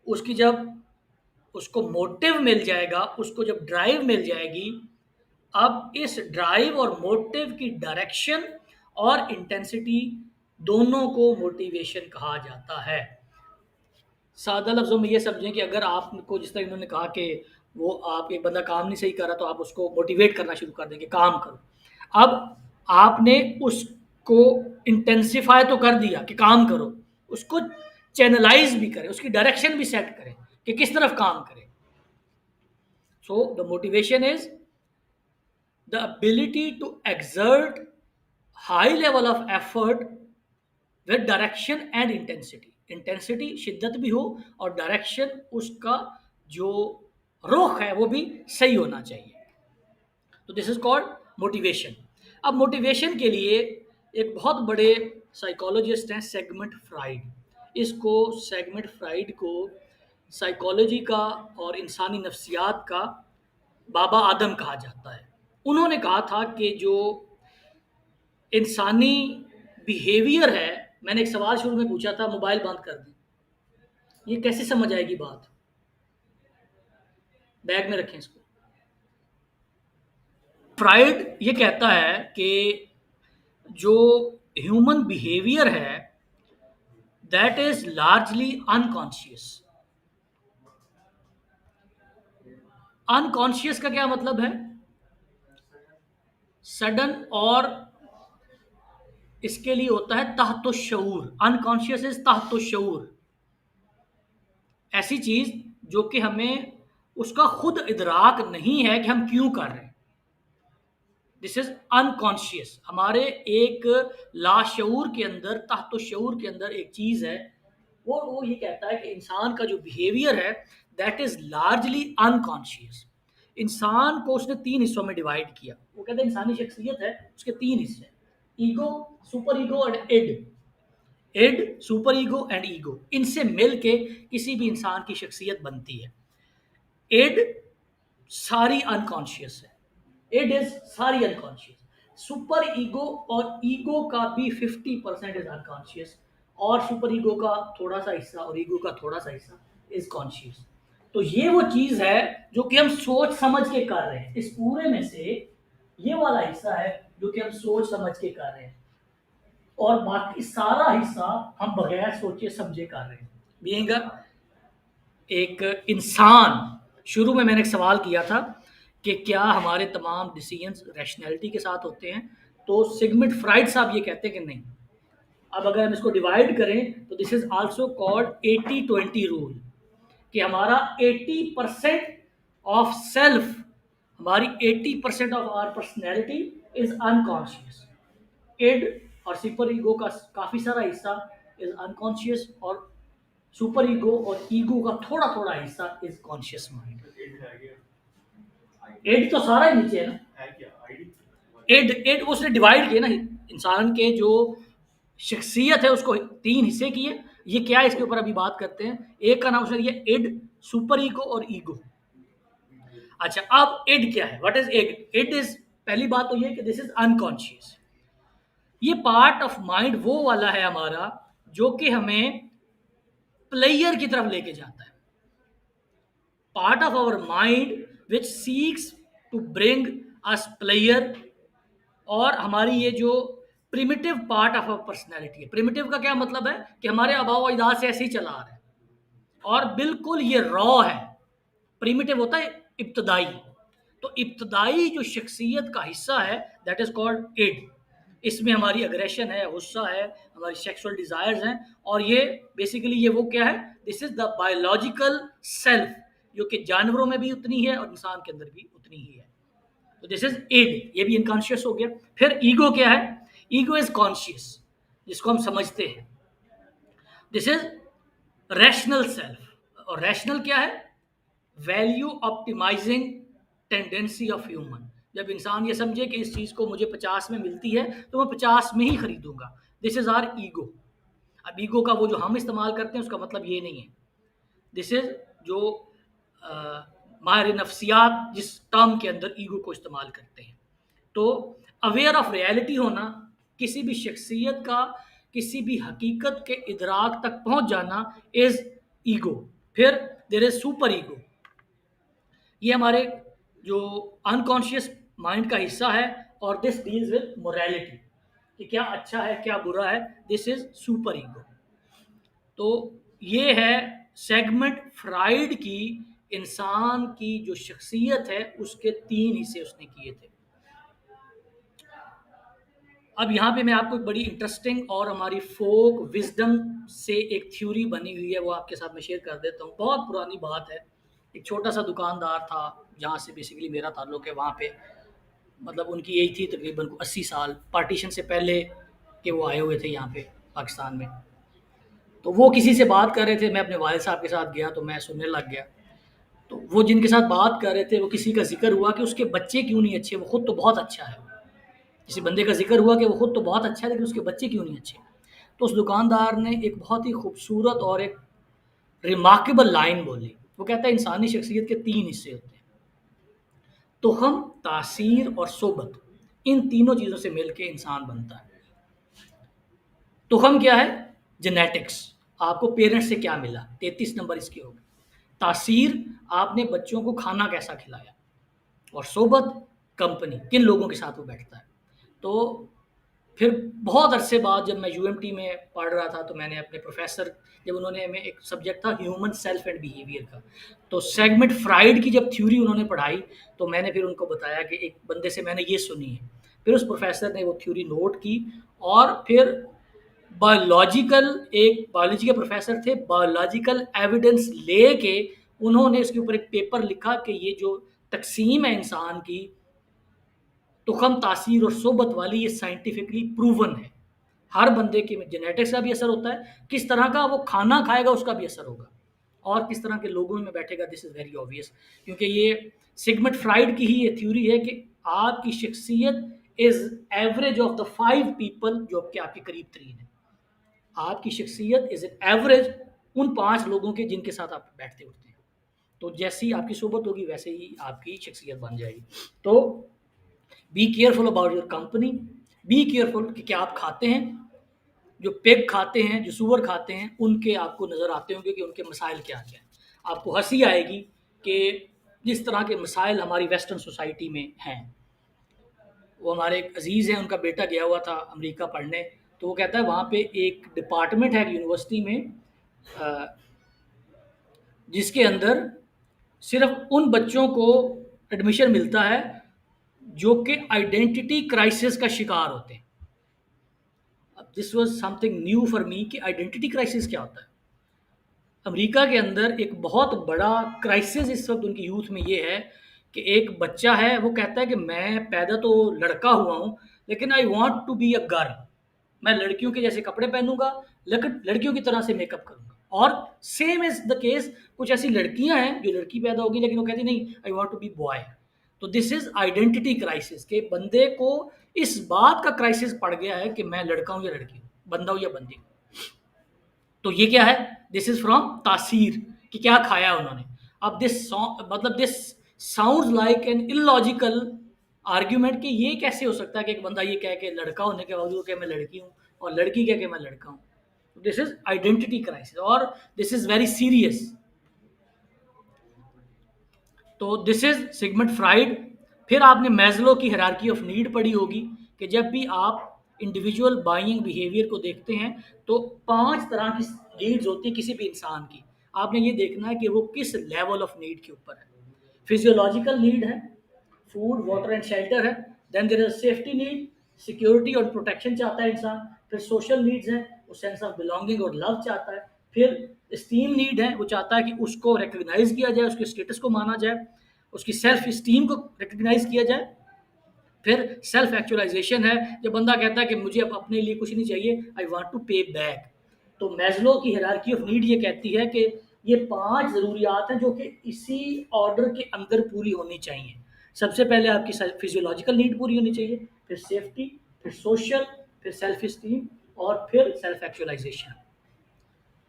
उसकी जब उसको मोटिव मिल जाएगा, उसको जब ड्राइव मिल जाएगी, अब इस ड्राइव और मोटिव की डायरेक्शन और इंटेंसिटी दोनों को मोटिवेशन कहा जाता है। सादा लफ्ज़ों में ये समझें कि अगर आपको, जिस तरह इन्होंने कहा कि वो आप एक बंदा काम नहीं सही कर रहा, तो आप उसको मोटिवेट करना शुरू कर देंगे, काम करो। अब आपने उसको इंटेंसिफाई तो कर दिया कि काम करो, उसको चैनलाइज भी करें, उसकी डायरेक्शन भी सेट करें कि किस तरफ काम करें। So the motivation is the ability to exert high level of effort with direction and intensity। Intensity शिद्दत भी हो और डायरेक्शन, उसका जो रुख है वो भी सही होना चाहिए। तो दिस इज कॉल्ड मोटिवेशन। अब मोटिवेशन के लिए एक बहुत बड़े साइकोलॉजिस्ट हैं सेगमेंट फ्राइड। इसको सेगमेंट फ्राइड को साइकोलॉजी का और इंसानी नफ्सियात का बाबा आदम कहा जाता है। उन्होंने कहा था कि जो इंसानी बिहेवियर है, मैंने एक सवाल शुरू में पूछा था, मोबाइल बंद कर दें, ये कैसे समझ आएगी बात? बैग में रखें इसको। फ्राइड ये कहता है कि जो ह्यूमन बिहेवियर है that is largely unconscious. Unconscious का क्या मतलब है? सडन, और इसके लिए होता है तहतो शऊर। अनकॉन्शियस इज तहतो शऊर, ऐसी चीज जो कि हमें उसका खुद इदराक नहीं है कि हम क्यों कर रहे हैं। This is unconscious. हमारे एक लाशऊर के अंदर, तहतो शऊर के अंदर एक चीज है, वो ये कहता है कि इंसान का जो बिहेवियर है दैट इज लार्जली अनकॉन्शियस। इंसान को उसने तीन हिस्सों में डिवाइड किया। वो कहते हैं इंसानी शख्सियत है, उसके तीन हिस्से, ego, super ego and id. Id, super ego and ego, इनसे मिल के किसी भी इंसान की शख्सियत बनती है। इड सारी अनकॉन्शियस है, इड इज सारी अनकॉन्शियस। सुपर ईगो और ईगो का भी 50% इज अनकॉन्शियस, और सुपर ईगो का थोड़ा सा हिस्सा और ईगो का थोड़ा सा हिस्सा इज कॉन्शियस। तो ये वो चीज है जो कि हम सोच समझ के कर रहे हैं। इस पूरे में से ये वाला हिस्सा है जो कि हम सोच समझ के कर रहे हैं, और बाकी सारा हिस्सा हम बगैर सोचे समझे कर रहे हैं। बीइंग एक इंसान, शुरू में मैंने एक सवाल किया था कि क्या हमारे तमाम डिसीजंस रैशनैलिटी के साथ होते हैं, तो सिगमंड फ्राइड साहब ये कहते हैं कि नहीं। अब अगर हम इसको डिवाइड करें तो this is also called 80-20 rule, कि हमारा 80% ऑफ सेल्फ, हमारी 80% of our personality is unconscious. Id और सुपर ईगो का काफ़ी सारा हिस्सा इज अनकॉन्शियस, और सुपर ईगो और ईगो का थोड़ा थोड़ा हिस्सा इज कॉन्शियस माइंड। एड तो सारा ही नीचे है ना। एड एड उसने डिवाइड किया ना, इंसान के जो शख्सियत है उसको तीन हिस्से किए। ये क्या है इसके ऊपर अभी बात करते हैं। एक का नाम उसने दिया एड, सुपर ईगो और ईगो। अच्छा, अब एड क्या है? What is id? Id is, पहली बात तो ये कि दिस इज अनकॉन्शियस। ये पार्ट ऑफ माइंड वो वाला है हमारा जो कि हमें प्लेयर की तरफ लेके जाता है। Part of our mind which seeks to bring us pleasure, और हमारी ये जो primitive part of our personality है। प्रिमिटिव का क्या मतलब है? कि हमारे आबाओ अजदाद से ऐसे ही चला आ रहा है, और बिल्कुल ये रॉ है। प्रिमिटिव होता है इब्तदाई। तो इब्तदाई जो शख्सियत का हिस्सा है दैट इज कॉल्ड इड। इसमें हमारी अग्रेशन है, गुस्सा है, हमारी सेक्सुअल डिजायर्स हैं, और ये बेसिकली ये वो क्या है, this is the biological self, जो कि जानवरों में भी उतनी है और इंसान के अंदर भी उतनी ही है। तो दिस इज इड, ये भी इनकॉन्शियस हो गया। फिर ईगो क्या है? ईगो इज कॉन्शियस, जिसको हम समझते हैं। This is rational self. और रैशनल क्या है? Value optimizing tendency of human. जब इंसान ये समझे कि इस चीज़ को मुझे 50 में मिलती है तो मैं 50 में ही खरीदूंगा। This is our ego. अब ईगो का वो जो हम इस्तेमाल करते हैं उसका मतलब ये नहीं है। दिस इज जो माहिर नफ्सियात जिस टर्म के अंदर ईगो को इस्तेमाल करते हैं। तो अवेयर ऑफ रियलिटी होना, किसी भी शख्सियत का किसी भी हकीकत के इदराक तक पहुंच जाना इज ईगो। फिर देर इज सुपर ईगो। ये हमारे जो अनकॉन्शियस माइंड का हिस्सा है, और दिस डील्स विद मोरालिटी, कि क्या अच्छा है क्या बुरा है। This is super ego. तो ये है सेगमेंट फ्राइड की, इंसान की जो शख्सियत है उसके तीन हिस्से उसने किए थे। अब यहाँ पे मैं आपको एक बड़ी इंटरेस्टिंग और हमारी फोक विजडम से एक थ्योरी बनी हुई है वो आपके साथ में शेयर कर देता हूँ। बहुत पुरानी बात है। एक छोटा सा दुकानदार था जहाँ से बेसिकली मेरा ताल्लुक है, वहाँ पे मतलब उनकी एज थी तकरीबन 80 साल, पार्टीशन से पहले के वो आए हुए थे यहाँ पे पाकिस्तान में। तो वो किसी से बात कर रहे थे, मैं अपने वालिद साहब के साथ गया तो मैं सुनने लग गया। तो वो जिनके साथ बात कर रहे थे वो किसी का जिक्र हुआ कि उसके बच्चे क्यों नहीं अच्छे, वो खुद तो बहुत अच्छा है। किसी बंदे का जिक्र हुआ कि वो खुद तो बहुत अच्छा है लेकिन उसके बच्चे क्यों नहीं अच्छे। तो उस दुकानदार ने एक बहुत ही खूबसूरत और एक रिमार्केबल लाइन बोली। वो कहता है इंसानी शख्सियत के तीन हिस्से होते हैं, तो हम, तासीर और सोबत, इन तीनों चीज़ों से मिलके इंसान बनता है। तुखम क्या है? जेनेटिक्स। आपको पेरेंट्स से क्या मिला, 33 नंबर इसकी होगी। तासीर, आपने बच्चों को खाना कैसा खिलाया। और सोबत, कंपनी, किन लोगों के साथ वो बैठता है। तो फिर बहुत अरसे बाद जब मैं यूएमटी में पढ़ रहा था तो मैंने अपने प्रोफेसर, जब उन्होंने हमें एक सब्जेक्ट था ह्यूमन सेल्फ एंड बिहेवियर का, तो सेगमेंट फ्राइड की जब थ्योरी उन्होंने पढ़ाई तो मैंने फिर उनको बताया कि एक बंदे से मैंने ये सुनी है। फिर उस प्रोफेसर ने वो थ्योरी नोट की और फिर एक बायोलॉजी के प्रोफेसर थे, बायोलॉजिकल एविडेंस लेके उन्होंने इसके ऊपर एक पेपर लिखा कि ये जो तकसीम है इंसान की, तुखम, तासीर और सोबत वाली, ये साइंटिफिकली प्रूवन है। हर बंदे के में जेनेटिक्स का भी असर होता है, किस तरह का वो खाना खाएगा उसका भी असर होगा, और किस तरह के लोगों में बैठेगा। दिस इज़ वेरी ऑब्वियस, क्योंकि ये सिगमंड फ्राइड की ही ये थ्योरी है कि आपकी शख्सियत is average of the 5 people जो कि आपके करीब तरीन है। आपकी शख्सियत इज़ एन एवरेज उन 5 लोगों के जिनके साथ आप बैठते उठते हैं। तो जैसी आपकी सोबत होगी वैसे ही आपकी शख्सियत बन जाएगी। तो be careful about your company, be careful कि क्या आप खाते हैं। जो पिग खाते हैं, जो सूअर खाते हैं, उनके आपको नज़र आते होंगे कि उनके मसाइल क्या-क्या हैं। आपको हँसी आएगी कि जिस तरह के मसाइल हमारी वेस्टर्न सोसाइटी में हैं। वो हमारे एक अज़ीज़ हैं, उनका बेटा गया हुआ था अमेरिका पढ़ने, तो वो कहता है वहाँ पे एक डिपार्टमेंट है यूनिवर्सिटी में अ, जिसके अंदर सिर्फ़ उन बच्चों को एडमिशन मिलता है जो कि आइडेंटिटी क्राइसिस का शिकार होते हैं। This was something new for me कि आइडेंटिटी क्राइसिस क्या होता है। अमेरिका के अंदर एक बहुत बड़ा क्राइसिस इस वक्त उनकी यूथ में ये है कि एक बच्चा है, वो कहता है कि मैं पैदा तो लड़का हुआ हूँ लेकिन I want to be a girl. मैं लड़कियों के जैसे कपड़े पहनूंगा, लेकिन लड़कियों की तरह से मेकअप करूंगा। और सेम इज द केस, कुछ ऐसी लड़कियां हैं जो लड़की पैदा होगी लेकिन वो कहती नहीं, I want to be boy. तो दिस इज आइडेंटिटी क्राइसिस के बंदे को इस बात का क्राइसिस पड़ गया है कि मैं लड़का हूँ या लड़की हूँ, बंदा हूँ या बंदी हूँ। तो ये क्या है? दिस इज फ्रॉम तासीर कि क्या खाया उन्होंने। अब this sounds like an illogical argument कि ये कैसे हो सकता है कि एक बंदा ये कह के लड़का होने के बावजूद कि मैं लड़की हूँ और लड़की कह के मैं लड़का हूँ। दिस इज आइडेंटिटी क्राइसिस और दिस इज वेरी सीरियस। तो दिस इज सिगमंड फ्राइड। फिर आपने मैस्लो की हायरार्की ऑफ नीड पढ़ी होगी कि जब भी आप इंडिविजुअल बाइंग बिहेवियर को देखते हैं तो 5 तरह की नीड्स होती है किसी भी इंसान की। आपने ये देखना है कि वो किस लेवल ऑफ नीड के ऊपर है। फिजियोलॉजिकल नीड है, फूड, वाटर एंड शेल्टर है। Then there is safety need, security और प्रोटेक्शन चाहता है इंसान। फिर सोशल नीड्स है, वो सेंस ऑफ बिलोंगिंग और लव चाहता है। फिर स्टीम नीड है, वो चाहता है कि उसको रिकग्नाइज किया जाए, उसके स्टेटस को माना जाए, उसकी सेल्फ स्टीम को रिकग्नाइज किया जाए। फिर सेल्फ एक्चुअलाइजेशन है, जब बंदा कहता है कि मुझे अब अपने लिए कुछ नहीं चाहिए, आई वांट टू पे बैक। तो मैस्लो की हायरार्की ऑफ नीड ये कहती है कि ये 5 ज़रूरियात हैं जो कि इसी ऑर्डर के अंदर पूरी होनी चाहिए। सबसे पहले आपकी फिजियोलॉजिकल नीड पूरी होनी चाहिए, फिर सेफ्टी, फिर सोशल, फिर सेल्फ स्टीम और फिर self actualization.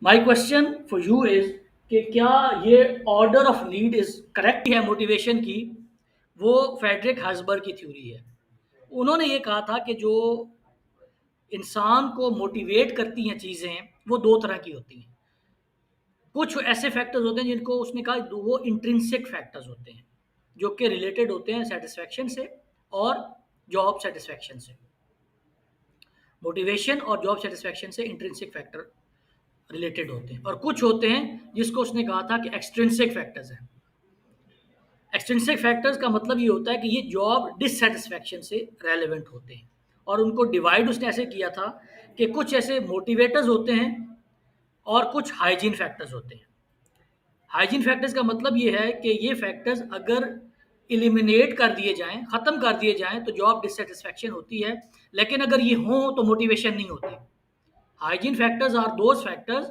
My question for you is कि क्या ये order of need is correct है मोटिवेशन की? वो फ्रेडरिक हर्सबर्ग की थ्योरी है। उन्होंने ये कहा था कि जो इंसान को मोटिवेट करती हैं चीज़ें वो 2 तरह की होती हैं। कुछ ऐसे फैक्टर्स होते हैं जिनको उसने कहा वो इंट्रिंसिक फैक्टर्स होते हैं जो कि रिलेटेड होते हैं सेटिस्फैक्शन से और जॉब सेटिस्फैक्शन से। मोटिवेशन और जॉब सेटिस्फैक्शन से इंट्रिंसिक फैक्टर रिलेटेड होते हैं, और कुछ होते हैं जिसको उसने कहा था कि एक्सट्रिंसिक फैक्टर्स हैं। एक्सट्रिंसिक फैक्टर्स का मतलब ये होता है कि ये जॉब डिससेटिस्फैक्शन से रेलेवेंट होते हैं, और उनको डिवाइड उसने ऐसे किया था कि कुछ ऐसे मोटिवेटर्स होते हैं और कुछ हाइजीन फैक्टर्स होते हैं। हाइजीन फैक्टर्स का मतलब ये है कि ये फैक्टर्स अगर एलिमिनेट कर दिए जाएं, ख़त्म कर दिए जाएं तो जॉब डिससेटिस्फैक्शन होती है, लेकिन अगर ये हों तो मोटिवेशन नहीं होती। Hygiene factors are those factors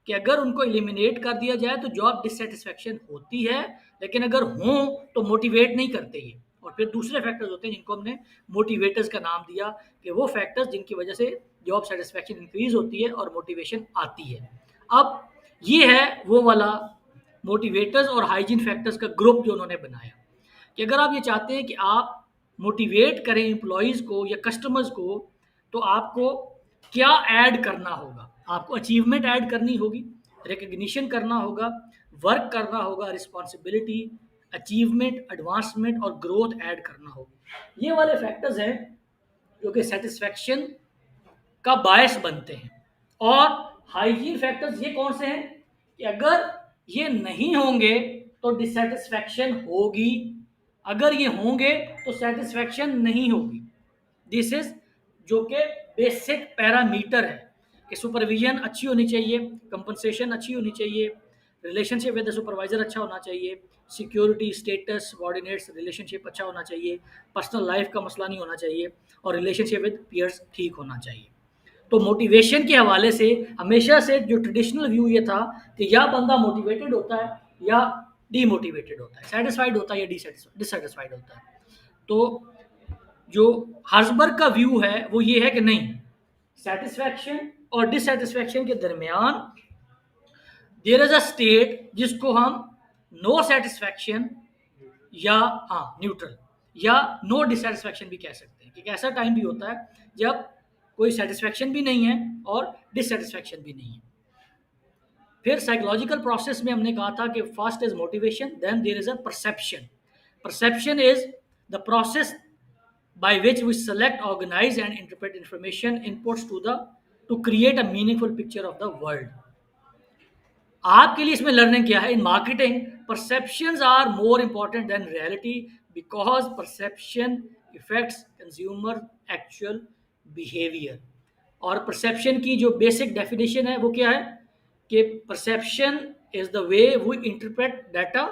कि अगर उनको एलिमिनेट कर दिया जाए तो जॉब डिससेटिस्फैक्शन होती है, लेकिन अगर हों तो मोटिवेट नहीं करते ये। और फिर दूसरे फैक्टर्स होते हैं जिनको हमने मोटिवेटर्स का नाम दिया कि वो फैक्टर्स जिनकी वजह से जॉब सेटिस्फैक्शन इंक्रीज होती है और मोटिवेशन आती है। अब ये है वो वाला मोटिवेटर्स और हाइजीन फैक्टर्स का ग्रुप जो उन्होंने बनाया कि अगर आप ये चाहते हैं कि आप मोटिवेट करें एम्प्लॉयज़ को या कस्टमर्स को, तो आपको क्या ऐड करना होगा? आपको अचीवमेंट ऐड करनी होगी, रिकग्निशन करना होगा, वर्क करना होगा, रिस्पॉन्सिबिलिटी, अचीवमेंट, एडवांसमेंट और ग्रोथ ऐड करना होगा। ये वाले फैक्टर्स हैं जो कि सेटिस्फैक्शन का बायस बनते हैं। और हाइजीन फैक्टर्स ये कौन से हैं कि अगर ये नहीं होंगे तो डिससेटिस्फैक्शन होगी, अगर ये होंगे तो सेटिस्फैक्शन नहीं होगी। दिस इज जो कि बेसिक पैरामीटर है कि सुपरविजन अच्छी होनी चाहिए, कंपनसेशन अच्छी होनी चाहिए, रिलेशनशिप विद द सुपरवाइजर अच्छा होना चाहिए, सिक्योरिटी, स्टेटस, सबॉर्डिनेट्स रिलेशनशिप अच्छा होना चाहिए, पर्सनल लाइफ का मसला नहीं होना चाहिए और रिलेशनशिप विद पीयर्स ठीक होना चाहिए। तो मोटिवेशन के हवाले से हमेशा से जो ट्रेडिशनल व्यू ये था कि या बंदा मोटिवेटेड होता है या डीमोटिवेटेड होता है, सेटिस्फाइड होता है या डिससेटिस्फाइड होता है। तो जो हार्सबर्ग का व्यू है वो ये है कि नहीं, सेटिस्फैक्शन और डिससेटिस्फैक्शन के दरमियान देयर इज अ स्टेट जिसको हम नो सेटिस्फैक्शन या हाँ न्यूट्रल या नो डिससेटिस्फैक्शन भी कह सकते हैं कि एक ऐसा टाइम भी होता है जब कोई सेटिस्फैक्शन भी नहीं है और डिससेटिस्फैक्शन भी नहीं है। फिर साइकोलॉजिकल प्रोसेस में हमने कहा था कि first is motivation, then there is a perception. Perception is the process by which we select, organize, and interpret information inputs to create a meaningful picture of the world. आपके लिए इसमें लर्निंग क्या है? In marketing perceptions are more important than reality because perception affects consumer actual behaviour. और परसेप्शन की जो बेसिक डेफिनेशन है वो क्या है कि perception is the way we interpret data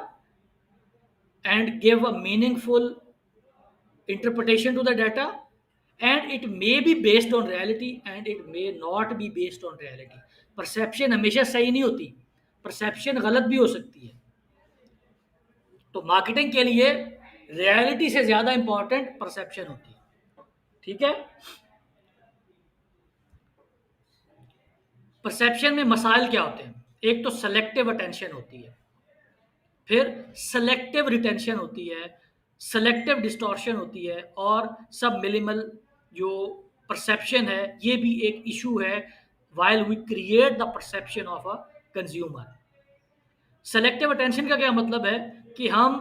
and give a meaningful interpretation to the data, and it may be based on reality and it may not be based on reality. Perception हमेशा सही नहीं होती, परसेप्शन गलत भी हो सकती है। तो मार्केटिंग के लिए रियलिटी से ज्यादा इंपॉर्टेंट परसेप्शन होती है। ठीक है, परसेप्शन में मसाइल क्या होते हैं? एक तो सेलेक्टिव अटेंशन होती है, फिर सेलेक्टिव रिटेंशन होती है, सेलेक्टिव डिस्टॉर्शन होती है और सब मिनिमल जो परसेप्शन है ये भी एक इशू है while we create the perception of a consumer. Selective attention का क्या मतलब है कि हम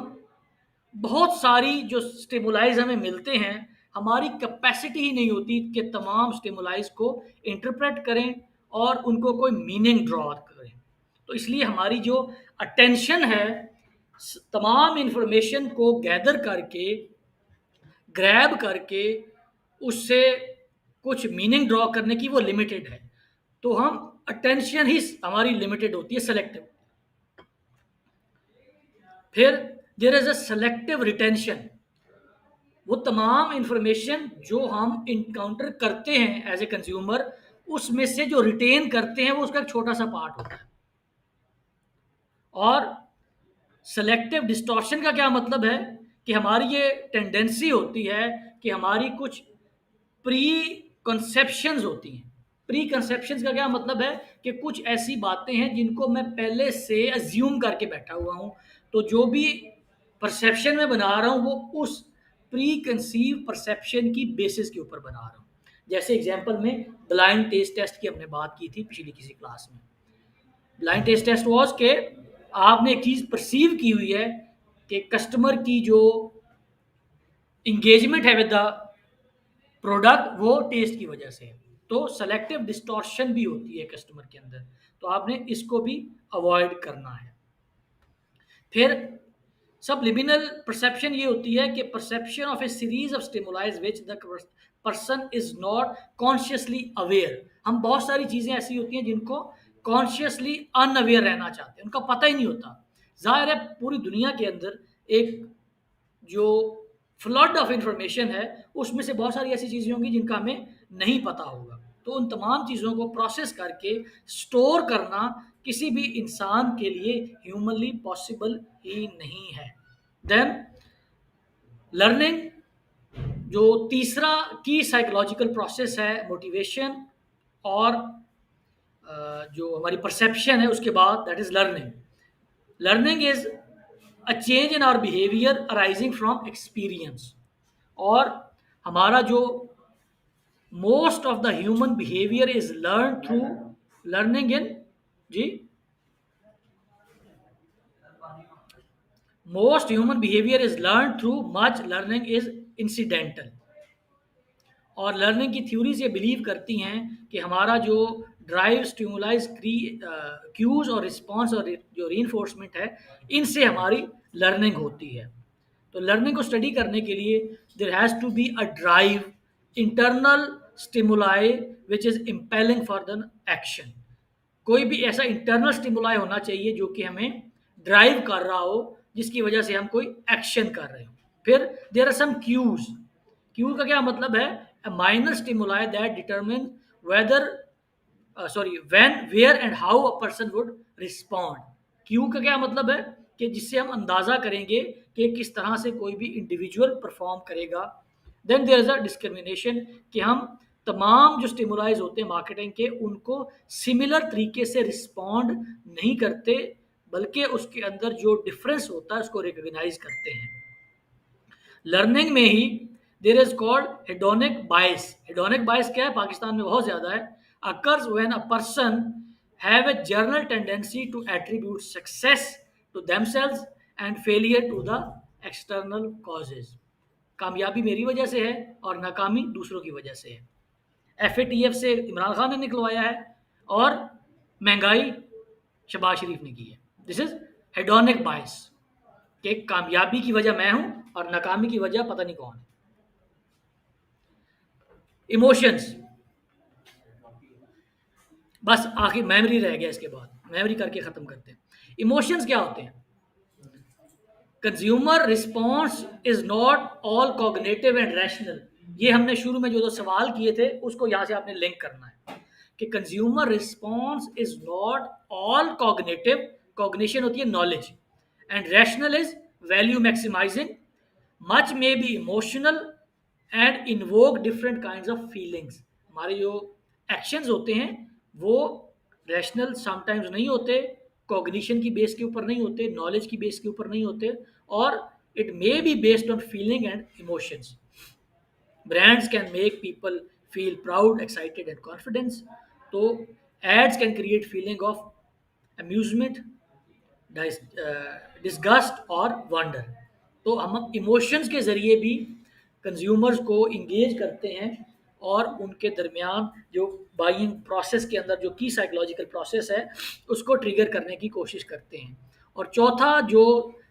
बहुत सारी जो स्टिमुलाइज हमें मिलते हैं, हमारी कैपेसिटी ही नहीं होती कि तमाम स्टिमुलाइज को इंटरप्रेट करें और उनको कोई मीनिंग ड्रॉ करें। तो इसलिए हमारी जो अटेंशन है तमाम इंफॉर्मेशन को गैदर करके, ग्रैब करके उससे कुछ मीनिंग ड्रॉ करने की वो लिमिटेड है। तो हम अटेंशन ही हमारी लिमिटेड होती है, सेलेक्टिव। फिर there is a selective retention, वो तमाम इंफॉर्मेशन जो हम इनकाउंटर करते हैं एज ए कंज्यूमर, उसमें से जो रिटेन करते हैं वो उसका एक छोटा सा पार्ट होता है। और सेलेक्टिव डिस्टॉर्शन का क्या मतलब है कि हमारी ये टेंडेंसी होती है कि हमारी कुछ प्री कंसेप्शंस होती हैं। प्री कंसेप्शंस का क्या मतलब है कि कुछ ऐसी बातें हैं जिनको मैं पहले से अज्यूम करके बैठा हुआ हूँ, तो जो भी परसेप्शन में बना रहा हूँ वो उस प्री कंसीव परसेप्शन की बेसिस के ऊपर बना रहा हूँ। जैसे एग्जांपल में ब्लाइंड टेस्ट टेस्ट की हमने बात की थी पिछली किसी क्लास में। ब्लाइंड टेस्ट टेस्ट वॉज के आपने एक चीज़ परसीव की हुई है कि कस्टमर की जो इंगेजमेंट है विद द प्रोडक्ट वो टेस्ट की वजह से है। तो सेलेक्टिव डिस्टॉर्शन भी होती है कस्टमर के अंदर, तो आपने इसको भी अवॉइड करना है। फिर सबलिमिनल परसेप्शन ये होती है कि perception of A series of stimulise which the person is not consciously aware. हम बहुत सारी चीज़ें ऐसी होती हैं जिनको कॉन्शियसली अनअवेयर रहना चाहते हैं, उनका पता ही नहीं होता। जाहिर है पूरी दुनिया के अंदर एक जो फ्लड ऑफ इंफॉर्मेशन है उसमें से बहुत सारी ऐसी चीज़ें होंगी जिनका हमें नहीं पता होगा। तो उन तमाम चीज़ों को प्रोसेस करके स्टोर करना किसी भी इंसान के लिए ह्यूमनली पॉसिबल ही नहीं है। देन लर्निंग, जो तीसरा की साइकोलॉजिकल प्रोसेस है मोटिवेशन और जो हमारी परसेप्शन है उसके बाद, that is learning. Learning is a change in our behaviour arising from experience. और हमारा जो most of the human behaviour is learn through learning in जी most human behaviour is learn through much learning is incidental. और लर्निंग की थ्योरीज ये बिलीव करती हैं कि हमारा जो ड्राइव स्टिमुलाइज क्यूज और रिस्पॉन्स और जो रीइंफोर्समेंट है, इनसे हमारी लर्निंग होती है। तो लर्निंग को स्टडी करने के लिए there has to be a drive, internal stimuli which is impelling for the action. कोई भी ऐसा इंटरनल स्टिमुलाई होना चाहिए जो कि हमें ड्राइव कर रहा हो, जिसकी वजह से हम कोई एक्शन कर रहे हो। फिर there are some cues. Cue का क्या मतलब है? A minor stimuli that determine whether sorry when where and how a person would respond. Cue का क्या मतलब है? कि जिससे हम अंदाजा करेंगे कि किस तरह से कोई भी इंडिविजुअल परफॉर्म करेगा। Then there is a discrimination, कि हम तमाम जो स्टिमुलाइज होते हैं मार्केटिंग के, उनको सिमिलर तरीके से रिस्पॉन्ड नहीं करते, बल्कि उसके अंदर जो डिफरेंस होता है उसको रिकॉग्नाइज करते हैं। लर्निंग में ही there is called hedonic bias. Hedonic bias क्या है? पाकिस्तान में बहुत ज़्यादा है। Occurs when a person have a general tendency to attribute success to themselves and failure to the external causes. कामयाबी मेरी वजह से है और नाकामी दूसरों की वजह से है। FATF से इमरान खान ने निकलवाया है और महंगाई शहबाज शरीफ ने की है। दिस इज हेडोनिक बायस, कि कामयाबी की वजह मैं हूं और नाकामी की वजह पता नहीं कौन है। इमोशंस, बस आखिर मेमोरी रह गया, इसके बाद मेमोरी करके ख़त्म करते हैं। इमोशंस क्या होते हैं? Consumer response is not all cognitive and rational. ये हमने शुरू में जो दो सवाल किए थे उसको यहाँ से आपने लिंक करना है कि consumer response is not all cognitive, cognition होती है knowledge, and rational is value maximizing, much may be emotional and invoke different kinds of feelings. हमारे जो एक्शंस होते हैं वो रैशनल समटाइम्स नहीं होते, कॉग्निशन की बेस के ऊपर नहीं होते, नॉलेज की बेस के ऊपर नहीं होते, और it may be based on feeling and emotions. Brands can make people feel proud, excited, and confidence. So ads can create feeling of amusement, disgust और वंडर। तो हम इमोशंस के ज़रिए भी कंज्यूमर्स को इंगेज करते हैं और उनके दरमियान जो बाइंग प्रोसेस के अंदर जो की साइकोलॉजिकल प्रोसेस है उसको ट्रिगर करने की कोशिश करते हैं। और चौथा जो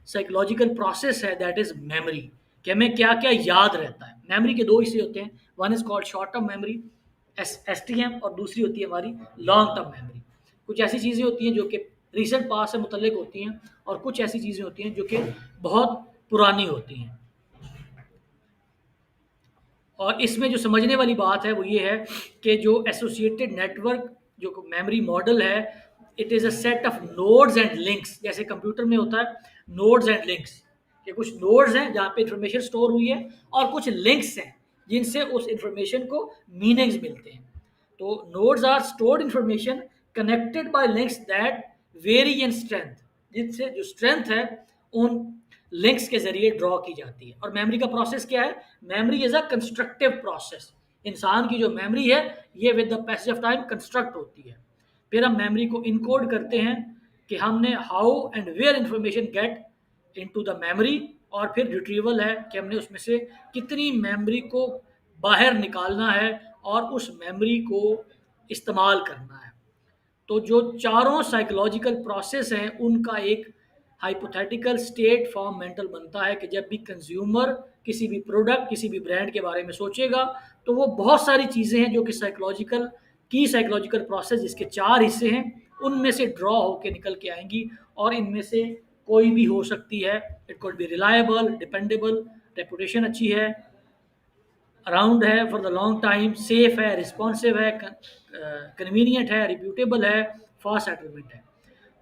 साइकोलॉजिकल प्रोसेस है दैट इज़ मेमोरी, कि हमें क्या क्या याद रहता है। मेमोरी के दो हिस्से होते हैं, one is called short term memory STM, और दूसरी होती है हमारी लॉन्ग टर्म मेमोरी। कुछ ऐसी चीज़ें होती हैं जो कि रिसेंट पास से मुतल्लिक होती हैं और कुछ ऐसी चीज़ें होती हैं जो कि बहुत पुरानी होती हैं। और इसमें जो समझने वाली बात है वो ये है कि जो एसोसिएटेड नेटवर्क जो मेमोरी मॉडल है, it is a set of nodes and links. जैसे कंप्यूटर में होता है नोड्स एंड लिंक्स, कि कुछ नोड्स हैं जहाँ पे इंफॉर्मेशन स्टोर हुई है और कुछ लिंक्स हैं जिनसे उस इंफॉर्मेशन को मीनिंग्स मिलते हैं। तो nodes are stored information connected by links that vary in strength, जिससे जो स्ट्रेंथ है उन लिंक्स के जरिए ड्रॉ की जाती है। और मेमोरी का प्रोसेस क्या है? Memory is a constructive process. इंसान की जो मेमोरी है ये with the passage of time construct होती है। फिर हम मेमोरी को इनकोड करते हैं कि हमने how and where information get into the memory, और फिर रिट्रीवल है कि हमने उसमें से कितनी मेमोरी को बाहर निकालना है और उस मेमोरी को इस्तेमाल करना है। तो जो चारों साइकोलॉजिकल प्रोसेस हैं उनका एक हाइपोथेटिकल स्टेट फॉर्म मेंटल बनता है कि जब भी कंज्यूमर किसी भी प्रोडक्ट किसी भी ब्रांड के बारे में सोचेगा तो वो बहुत सारी चीज़ें हैं जो कि साइकोलॉजिकल प्रोसेस जिसके चार हिस्से हैं उनमें से ड्रॉ होकर निकल के आएंगी, और इनमें से कोई भी हो सकती है। It could be reliable, dependable, reputation अच्छी है, अराउंड है for the long time, safe है, रिस्पॉन्सिव है, कन्वीनियंट है, रिप्यूटेबल है, फास्ट सेटलमेंट है।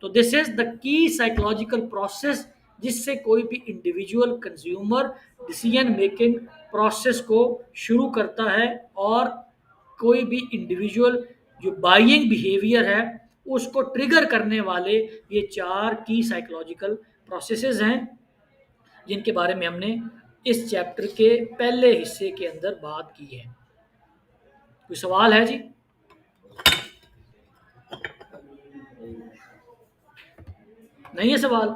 तो this is the key psychological process जिससे कोई भी individual consumer decision making process को शुरू करता है, और कोई भी इंडिविजुअल जो बाइंग बिहेवियर है उसको ट्रिगर करने वाले ये चार की साइकोलॉजिकल प्रोसेसेस हैं जिनके बारे में हमने इस चैप्टर के पहले हिस्से के अंदर बात की है। कोई सवाल है जी? नहीं है सवाल?